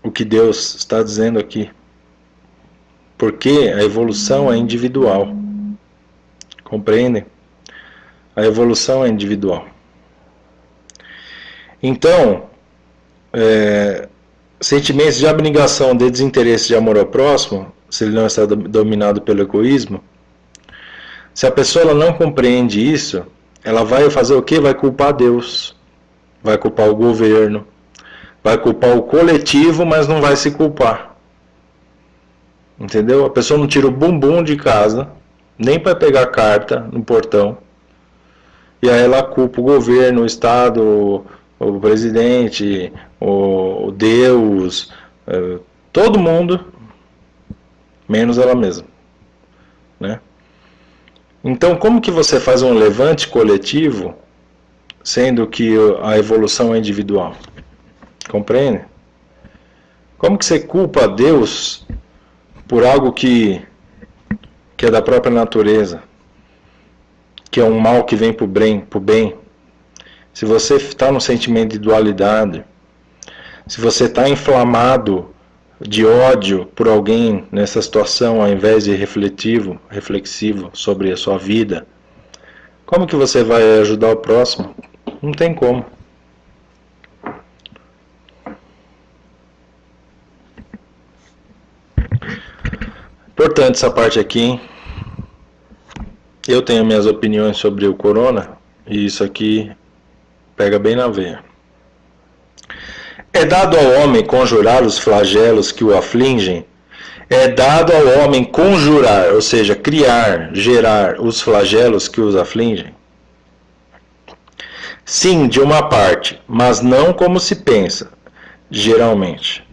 Speaker 1: o que Deus está dizendo aqui. Porque a evolução é individual. Compreendem? A evolução é individual. Então, sentimentos de abnegação, de desinteresse, de amor ao próximo, se ele não está dominado pelo egoísmo, se a pessoa ela não compreende isso, ela vai fazer o quê? Vai culpar Deus, vai culpar o governo, vai culpar o coletivo, mas não vai se culpar. Entendeu? A pessoa não tira o bumbum de casa, nem para pegar carta no portão, e aí ela culpa o governo, o Estado, o presidente, o Deus, todo mundo, menos ela mesma, né? Então, como que você faz um levante coletivo, sendo que a evolução é individual? Compreende? Como que você culpa Deus por algo que é da própria natureza, que é um mal que vem para o bem? Se você está no sentimento de dualidade, se você está inflamado de ódio por alguém nessa situação, ao invés de reflexivo sobre a sua vida, como que você vai ajudar o próximo? Não tem como. Importante essa parte aqui, hein? Eu tenho minhas opiniões sobre o corona, e isso aqui pega bem na veia. É dado ao homem conjurar os flagelos que o afligem? É dado ao homem conjurar, ou seja, criar, gerar os flagelos que os afligem? Sim, de uma parte, mas não como se pensa, geralmente.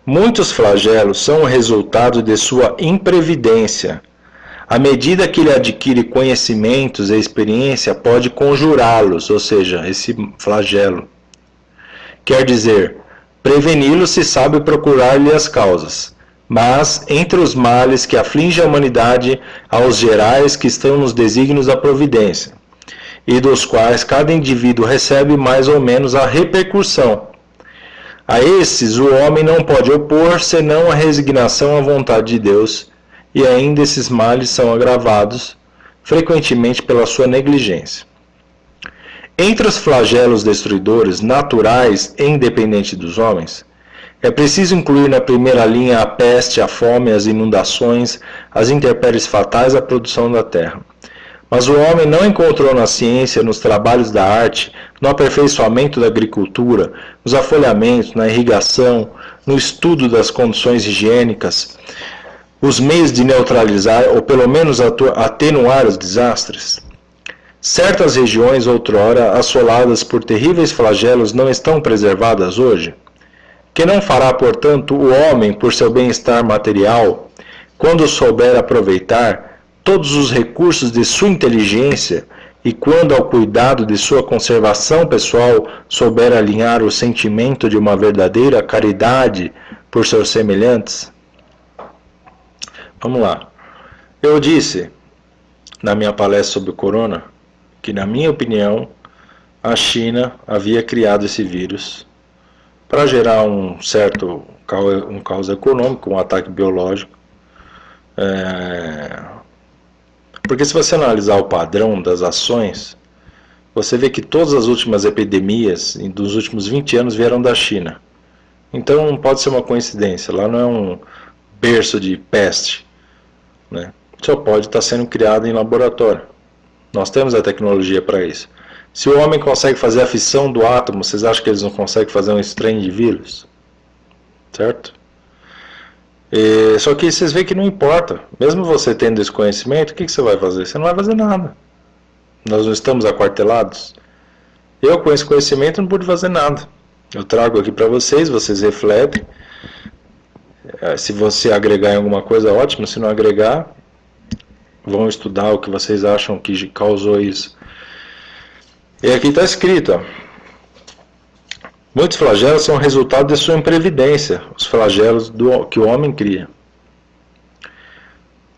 Speaker 1: Muitos flagelos são o resultado de sua imprevidência. À medida que ele adquire conhecimentos e experiência, pode conjurá-los, ou seja, esse flagelo. Quer dizer, preveni-los se sabe procurar-lhe as causas. Mas, entre os males que afligem a humanidade, há os gerais que estão nos desígnios da providência, e dos quais cada indivíduo recebe mais ou menos a repercussão. A esses o homem não pode opor senão a resignação à vontade de Deus, e ainda esses males são agravados, frequentemente pela sua negligência. Entre os flagelos destruidores naturais e independentes dos homens, é preciso incluir na primeira linha a peste, a fome, as inundações, as intempéries fatais à produção da terra. Mas o homem não encontrou na ciência, nos trabalhos da arte, no aperfeiçoamento da agricultura, nos afolhamentos, na irrigação, no estudo das condições higiênicas, os meios de neutralizar ou pelo menos atenuar os desastres. Certas regiões outrora assoladas por terríveis flagelos não estão preservadas hoje? Que não fará, portanto, o homem por seu bem-estar material, quando souber aproveitar todos os recursos de sua inteligência e quando ao cuidado de sua conservação pessoal souber alinhar o sentimento de uma verdadeira caridade por seus semelhantes? Vamos lá. Eu disse, na minha palestra sobre o corona, que na minha opinião, a China havia criado esse vírus para gerar um caos econômico, um ataque biológico. Porque se você analisar o padrão das ações, você vê que todas as últimas epidemias dos últimos 20 anos vieram da China. Então não pode ser uma coincidência, lá não é um berço de peste, né? Só pode estar sendo criado em laboratório. Nós temos a tecnologia para isso. Se o homem consegue fazer a fissão do átomo, vocês acham que eles não conseguem fazer um strain de vírus? Certo? Só que vocês veem que não importa. Mesmo você tendo esse conhecimento, o que você vai fazer? Você não vai fazer nada. Nós não estamos aquartelados. Eu, com esse conhecimento, não pude fazer nada. Eu trago aqui para vocês, vocês refletem. Se você agregar em alguma coisa, ótimo. Se não agregar, vão estudar o que vocês acham que causou isso. E aqui está escrito, ó, muitos flagelos são resultado de sua imprevidência, os flagelos que o homem cria.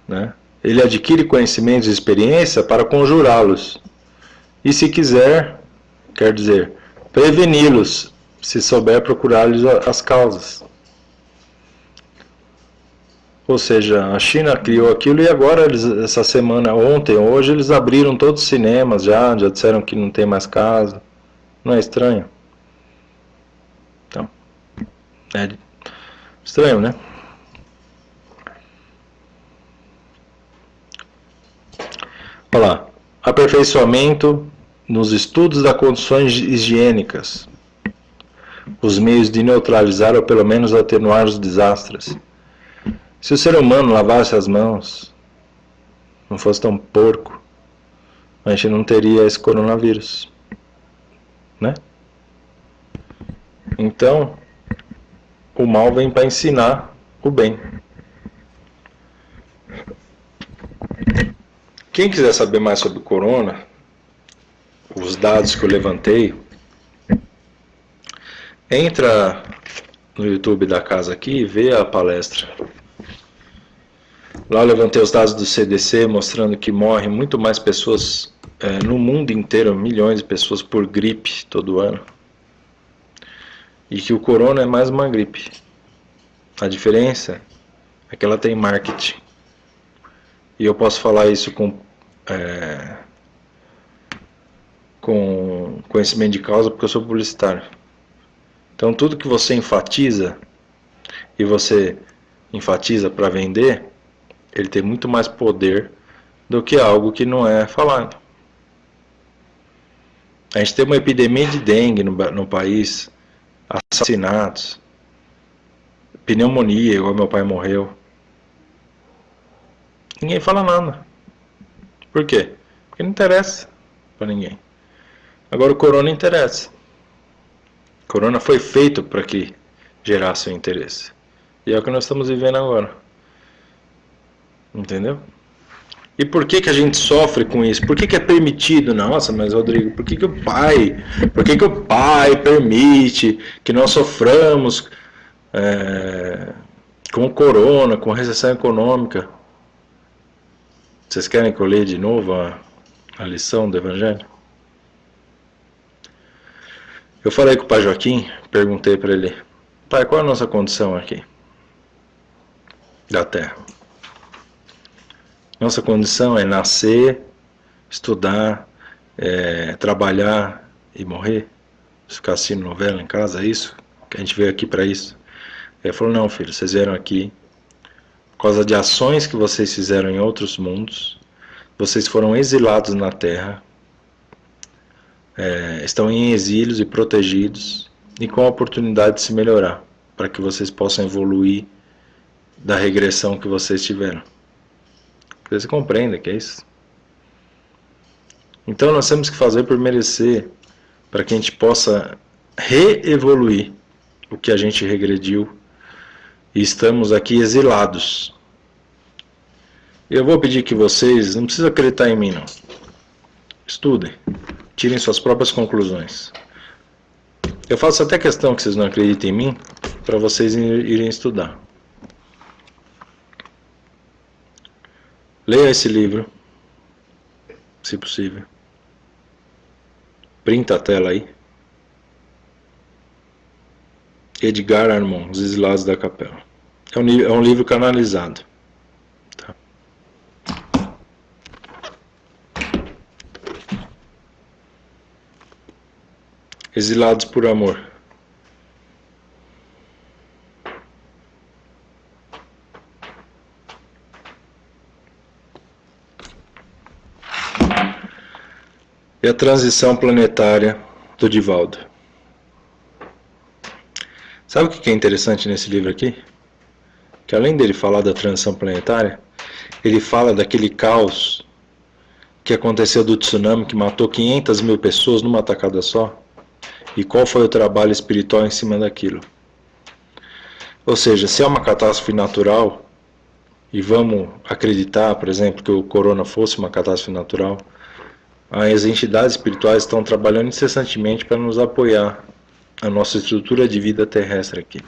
Speaker 1: Né? Ele adquire conhecimentos e experiência para conjurá-los. E se quiser, quer dizer, preveni-los, se souber procurar-lhes as causas. Ou seja, a China criou aquilo e agora, essa semana, ontem, hoje, eles abriram todos os cinemas já disseram que não tem mais casa. Não é estranho? Então, é estranho, né? Olha lá, aperfeiçoamento nos estudos das condições higiênicas, os meios de neutralizar ou pelo menos atenuar os desastres. Se o ser humano lavasse as mãos, não fosse tão porco, a gente não teria esse coronavírus, né? Então, o mal vem para ensinar o bem. Quem quiser saber mais sobre o corona, os dados que eu levantei, entra no YouTube da casa aqui e vê a palestra. Lá eu levantei os dados do CDC mostrando que morrem muito mais pessoas no mundo inteiro, milhões de pessoas por gripe todo ano. E que o corona é mais uma gripe. A diferença é que ela tem marketing. E eu posso falar isso com conhecimento de causa porque eu sou publicitário. Então tudo que você enfatiza e você enfatiza para vender, ele tem muito mais poder do que algo que não é falado. A gente tem uma epidemia de dengue no país, assassinatos, pneumonia, igual meu pai morreu. Ninguém fala nada. Por quê? Porque não interessa para ninguém. Agora o corona interessa. O corona foi feito para que gerasse o interesse. E é o que nós estamos vivendo agora. Entendeu? E por que a gente sofre com isso? Por que é permitido? Nossa, mas Rodrigo, por que o pai permite que nós soframos com o corona, com a recessão econômica? Vocês querem que eu leia de novo a lição do Evangelho? Eu falei com o pai Joaquim, perguntei para ele, pai, qual é a nossa condição aqui? Da Terra. Nossa condição é nascer, estudar, trabalhar e morrer? Ficar assistindo novela em casa, é isso? Que a gente veio aqui para isso? Ele falou, não filho, vocês vieram aqui por causa de ações que vocês fizeram em outros mundos, vocês foram exilados na Terra, estão em exílios e protegidos e com a oportunidade de se melhorar, para que vocês possam evoluir da regressão que vocês tiveram. Vocês compreendem que é isso? Então nós temos que fazer por merecer, para que a gente possa reevoluir o que a gente regrediu e estamos aqui exilados. Eu vou pedir que vocês, não precisam acreditar em mim não, estudem, tirem suas próprias conclusões. Eu faço até questão que vocês não acreditem em mim, para vocês irem estudar. Leia esse livro, se possível. Printa a tela aí. Edgar Armand, Os Exilados da Capela. É um livro canalizado. Tá. Exilados por amor. E a transição planetária do Divaldo. Sabe o que é interessante nesse livro aqui? Que além dele falar da transição planetária, ele fala daquele caos que aconteceu do tsunami que matou 500 mil pessoas numa tacada só. E qual foi o trabalho espiritual em cima daquilo? Ou seja, se é uma catástrofe natural, e vamos acreditar, por exemplo, que o corona fosse uma catástrofe natural, as entidades espirituais estão trabalhando incessantemente para nos apoiar a nossa estrutura de vida terrestre aqui.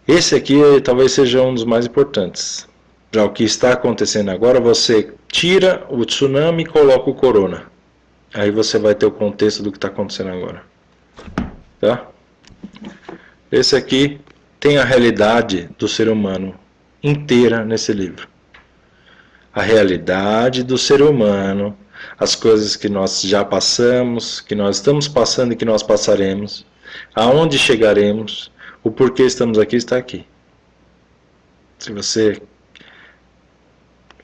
Speaker 1: Esse aqui talvez seja um dos mais importantes. Já o que está acontecendo agora, você tira o tsunami e coloca o corona. Aí você vai ter o contexto do que está acontecendo agora. Tá? Esse aqui tem a realidade do ser humano inteira nesse livro. A realidade do ser humano, as coisas que nós já passamos, que nós estamos passando e que nós passaremos, aonde chegaremos, o porquê estamos aqui está aqui. Se você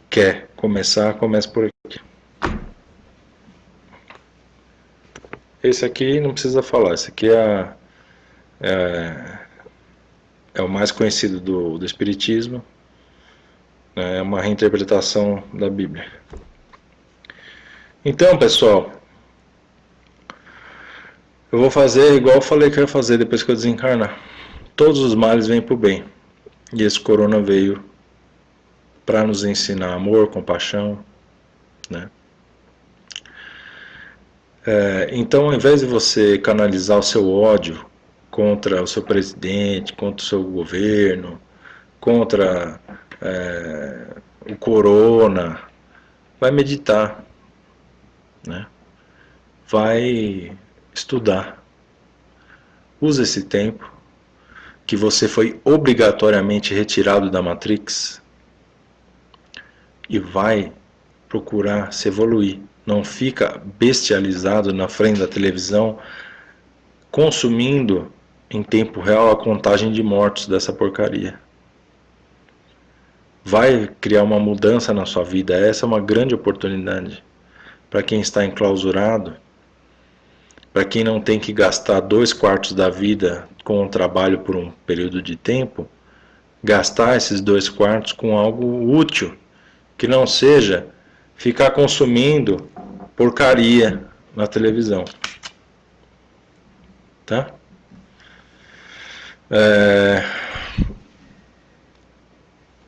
Speaker 1: quer começar, comece por aqui. Esse aqui não precisa falar, esse aqui é o mais conhecido do Espiritismo, é uma reinterpretação da Bíblia. Então, pessoal, eu vou fazer igual eu falei que eu ia fazer depois que eu desencarnar. Todos os males vêm para o bem. E esse corona veio para nos ensinar amor, compaixão, né? Então, ao invés de você canalizar o seu ódio contra o seu presidente, contra o seu governo, contra o corona, vai meditar, né? Vai estudar. Usa esse tempo que você foi obrigatoriamente retirado da Matrix e vai procurar se evoluir. Não fica bestializado na frente da televisão, consumindo em tempo real a contagem de mortos dessa porcaria. Vai criar uma mudança na sua vida. Essa é uma grande oportunidade para quem está enclausurado, para quem não tem que gastar 2/4 da vida com o trabalho por um período de tempo. gastar esses 2/4 com algo útil, que não seja ficar consumindo porcaria na televisão. Tá?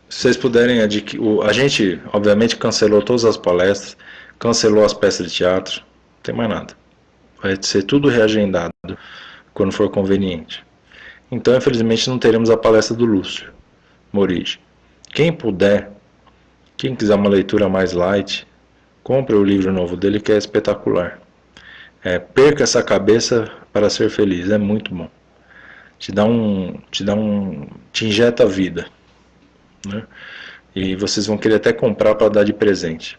Speaker 1: Se vocês puderem adquirir. A gente, obviamente, cancelou todas as palestras, cancelou as peças de teatro, não tem mais nada. Vai ser tudo reagendado quando for conveniente. Então, infelizmente, não teremos a palestra do Lúcio Morigi. Quem puder, quem quiser uma leitura mais light, compre o livro novo dele, que é espetacular. Perca essa cabeça para ser feliz, é muito bom. Te injeta vida, né? E vocês vão querer até comprar para dar de presente.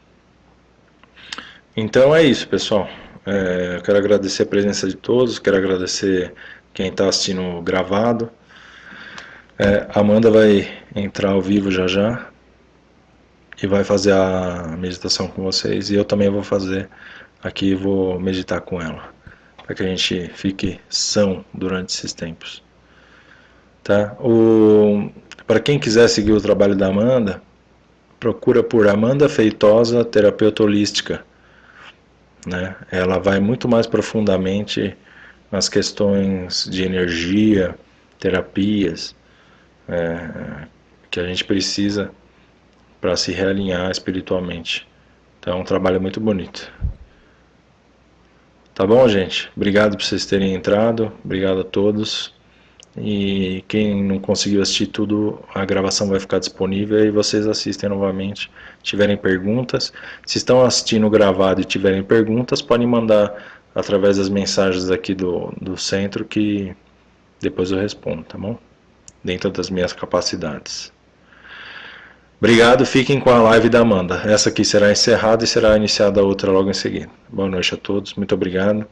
Speaker 1: Então é isso, pessoal. Eu quero agradecer a presença de todos, quero agradecer quem está assistindo gravado. Amanda vai entrar ao vivo já já e vai fazer a meditação com vocês, e eu também vou fazer aqui, vou meditar com ela, para que a gente fique são durante esses tempos. Tá? Para quem quiser seguir o trabalho da Amanda, procura por Amanda Feitosa, terapeuta holística, né? Ela vai muito mais profundamente nas questões de energia, terapias, que a gente precisa para se realinhar espiritualmente. Então é um trabalho muito bonito. Tá bom, gente? Obrigado por vocês terem entrado, obrigado a todos. E quem não conseguiu assistir tudo, a gravação vai ficar disponível e vocês assistem novamente. Se tiverem perguntas, se estão assistindo gravado e tiverem perguntas, podem mandar através das mensagens aqui do centro, que depois eu respondo, tá bom? Dentro das minhas capacidades. Obrigado, fiquem com a live da Amanda. Essa aqui será encerrada e será iniciada a outra logo em seguida. Boa noite a todos, muito obrigado.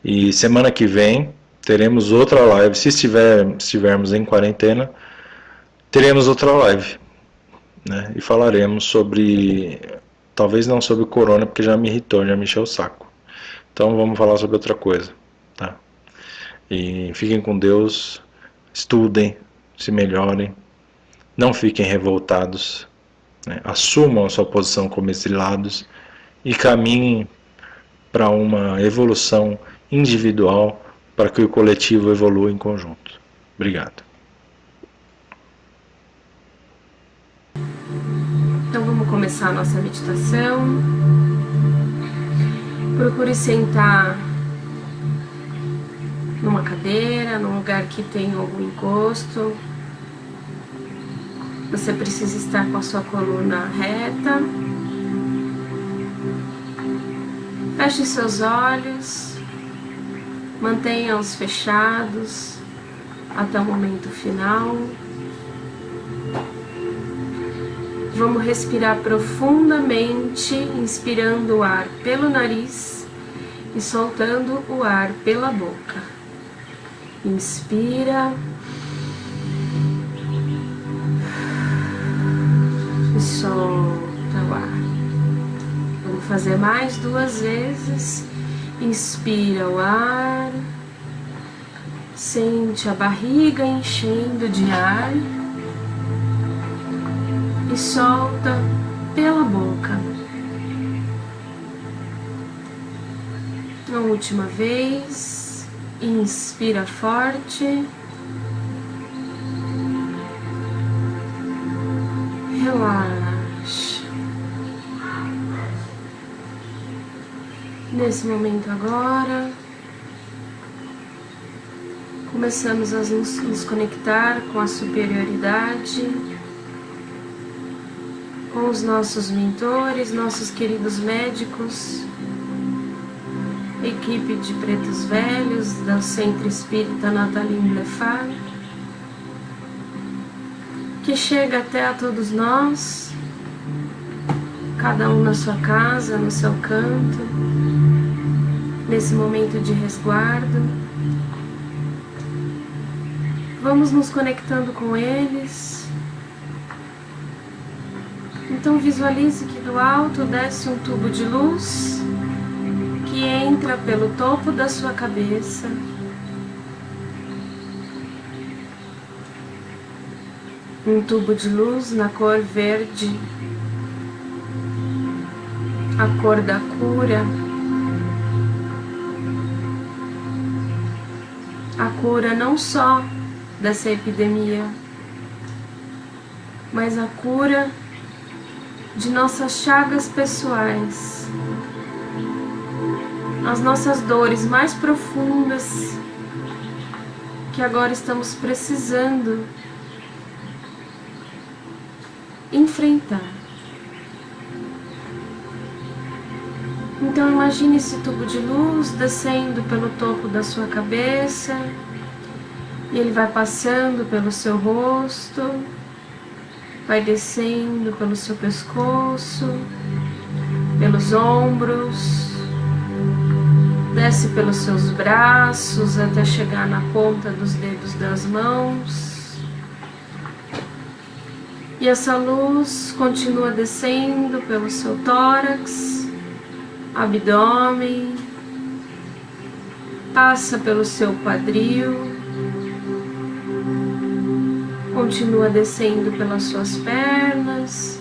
Speaker 1: E semana que vem teremos outra live. Se estivermos em quarentena, teremos outra live, né? E falaremos sobre, talvez não sobre o corona, porque já me irritou, já me encheu o saco. Então vamos falar sobre outra coisa, tá? E fiquem com Deus, estudem, se melhorem, não fiquem revoltados, né? Assumam a sua posição como exilados e caminhem para uma evolução individual, para que o coletivo evolua em conjunto. Obrigado.
Speaker 2: Então vamos começar a nossa meditação. Procure sentar numa cadeira, num lugar que tenha algum encosto. Você precisa estar com a sua coluna reta. Feche seus olhos, mantenha-os fechados até o momento final. Vamos respirar profundamente, inspirando o ar pelo nariz e soltando o ar pela boca. Inspira e solta o ar. Vamos fazer mais 2 vezes. Inspira o ar, sente a barriga enchendo de ar e solta pela boca. Na última vez, inspira forte, relaxa. Nesse momento agora, começamos a nos conectar com a superioridade, com os nossos mentores, nossos queridos médicos, equipe de pretos velhos do Centro Espírita Natalim Lefar, que chega até a todos nós, cada um na sua casa, no seu canto, nesse momento de resguardo. Vamos nos conectando com eles. Então visualize que do alto desce um tubo de luz que entra pelo topo da sua cabeça, um tubo de luz na cor verde, a cor da cura, a cura não só dessa epidemia, mas a cura de nossas chagas pessoais, as nossas dores mais profundas que agora estamos precisando enfrentar. Então imagine esse tubo de luz descendo pelo topo da sua cabeça e ele vai passando pelo seu rosto, vai descendo pelo seu pescoço, pelos ombros, desce pelos seus braços até chegar na ponta dos dedos das mãos. E essa luz continua descendo pelo seu tórax, abdômen, passa pelo seu quadril, continua descendo pelas suas pernas,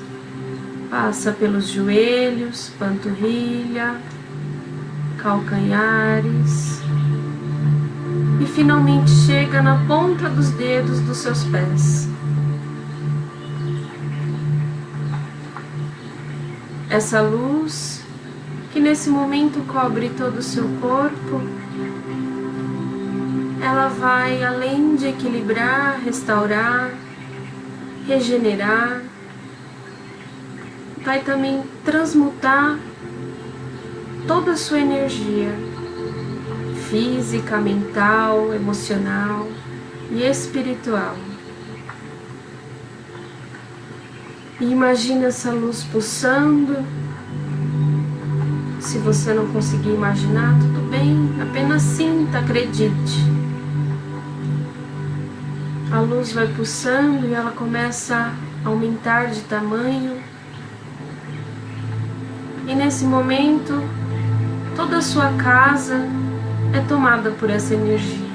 Speaker 2: passa pelos joelhos, panturrilha, calcanhares e finalmente chega na ponta dos dedos dos seus pés. Essa luz que nesse momento cobre todo o seu corpo, ela vai além de equilibrar, restaurar, regenerar, vai também transmutar toda a sua energia física, mental, emocional e espiritual. E imagina essa luz pulsando. Se você não conseguir imaginar, tudo bem, apenas sinta, acredite. A luz vai pulsando e ela começa a aumentar de tamanho. E nesse momento, toda a sua casa é tomada por essa energia.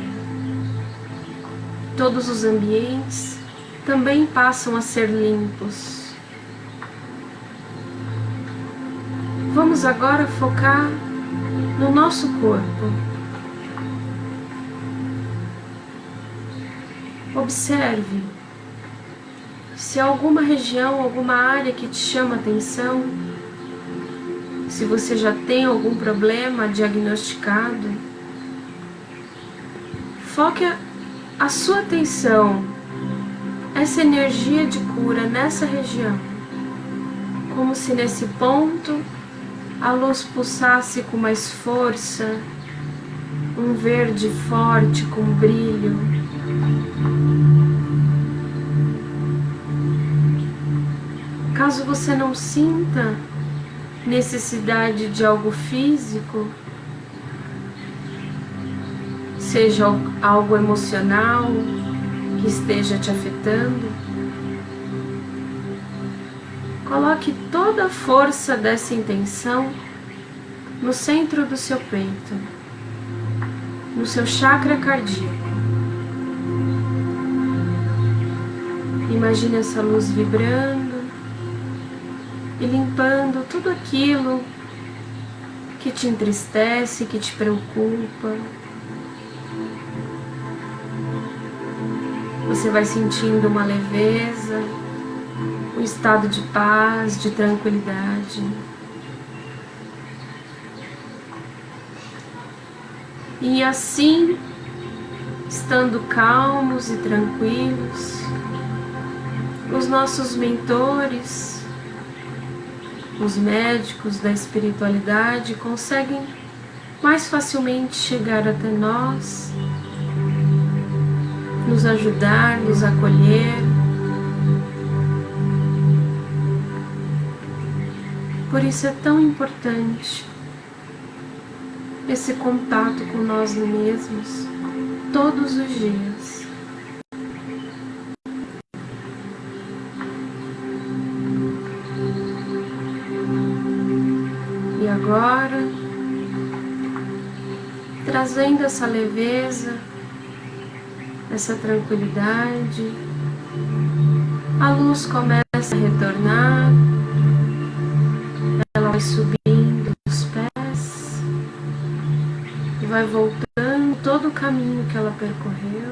Speaker 2: Todos os ambientes também passam a ser limpos. Vamos agora focar no nosso corpo. Observe se há alguma região, alguma área que te chama atenção, se você já tem algum problema diagnosticado. Foque a sua atenção, essa energia de cura nessa região, como se nesse ponto a luz pulsasse com mais força, um verde forte com brilho. Caso você não sinta necessidade de algo físico, seja algo emocional que esteja te afetando, coloque toda a força dessa intenção no centro do seu peito, no seu chakra cardíaco. Imagine essa luz vibrando e limpando tudo aquilo que te entristece, que te preocupa. Você vai sentindo uma leveza, um estado de paz, de tranquilidade. E assim, estando calmos e tranquilos, os nossos mentores, os médicos da espiritualidade conseguem mais facilmente chegar até nós, nos ajudar, nos acolher. Por isso é tão importante esse contato com nós mesmos todos os dias. E agora, trazendo essa leveza, essa tranquilidade, A luz começa a retornar, ela vai subindo os pés e vai voltando todo o caminho que ela percorreu.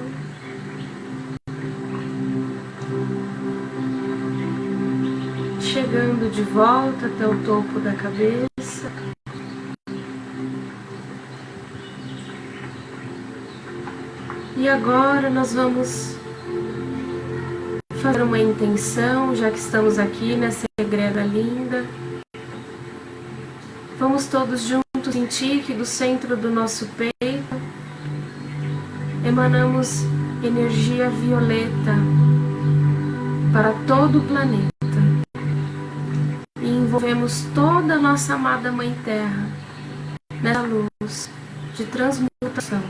Speaker 2: Chegando de volta até o topo da cabeça. E agora nós vamos fazer uma intenção, já que estamos aqui nessa egrégora linda. Vamos todos juntos sentir que do centro do nosso peito emanamos energia violeta para todo o planeta. E envolvemos toda a nossa amada Mãe Terra nessa luz de transmutação,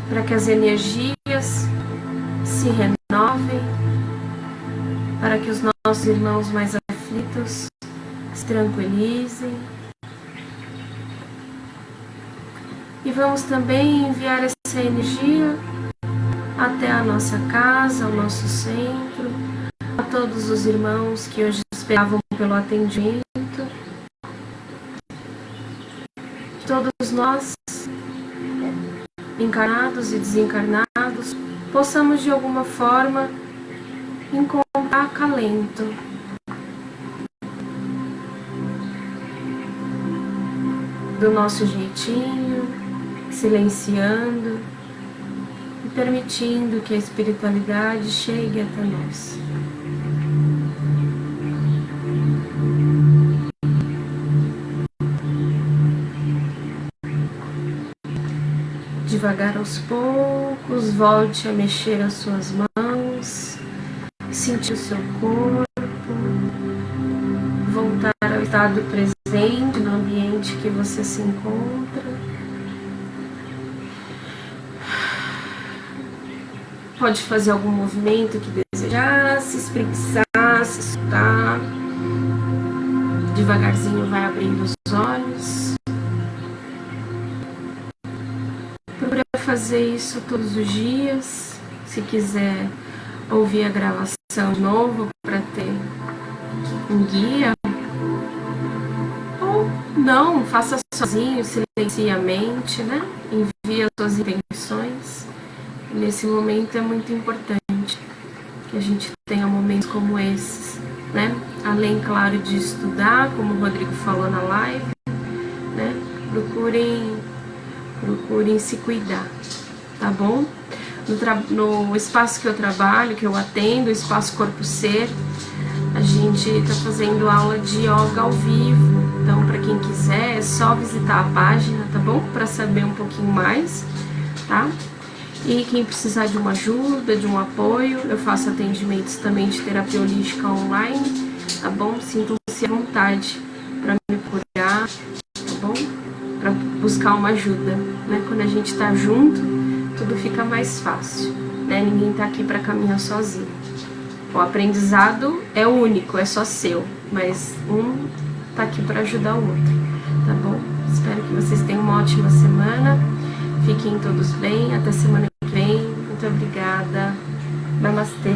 Speaker 2: para que as energias se renovem, para que os nossos irmãos mais aflitos se tranquilizem. E vamos também enviar essa energia até a nossa casa, ao nosso centro, a todos os irmãos que hoje esperavam pelo atendimento. Todos nós, encarnados e desencarnados, possamos de alguma forma encontrar acalento do nosso jeitinho, silenciando e permitindo que a espiritualidade chegue até nós. Devagar aos poucos, volte a mexer as suas mãos, sentir o seu corpo, voltar ao estado presente no ambiente que você se encontra. Pode fazer algum movimento que desejar, se espreguiçar, se soltar. Devagarzinho vai abrindo os olhos. Procura fazer isso todos os dias. Se quiser ouvir a gravação de novo para ter um guia, ou não, faça sozinho, silencie a mente, né? Envie as suas intenções. Nesse momento é muito importante que a gente tenha momentos como esses, né? Além, claro, de estudar, como o Rodrigo falou na live, né? Procurem se cuidar, tá bom? No espaço que eu trabalho, que eu atendo, o Espaço Corpo Ser, a gente está fazendo aula de yoga ao vivo. Então, para quem quiser, é só visitar a página, tá bom? Para saber um pouquinho mais, tá? E quem precisar de uma ajuda, de um apoio, eu faço atendimentos também de terapia holística online, tá bom? Sintam-se à vontade para me procurar, tá bom? Para buscar uma ajuda, né? Quando a gente está junto, tudo fica mais fácil, né? Ninguém está aqui para caminhar sozinho. O aprendizado é único, é só seu, mas um tá aqui para ajudar o outro, tá bom? Espero que vocês tenham uma ótima semana. Fiquem todos bem, até semana que vem. Muito obrigada. Namastê.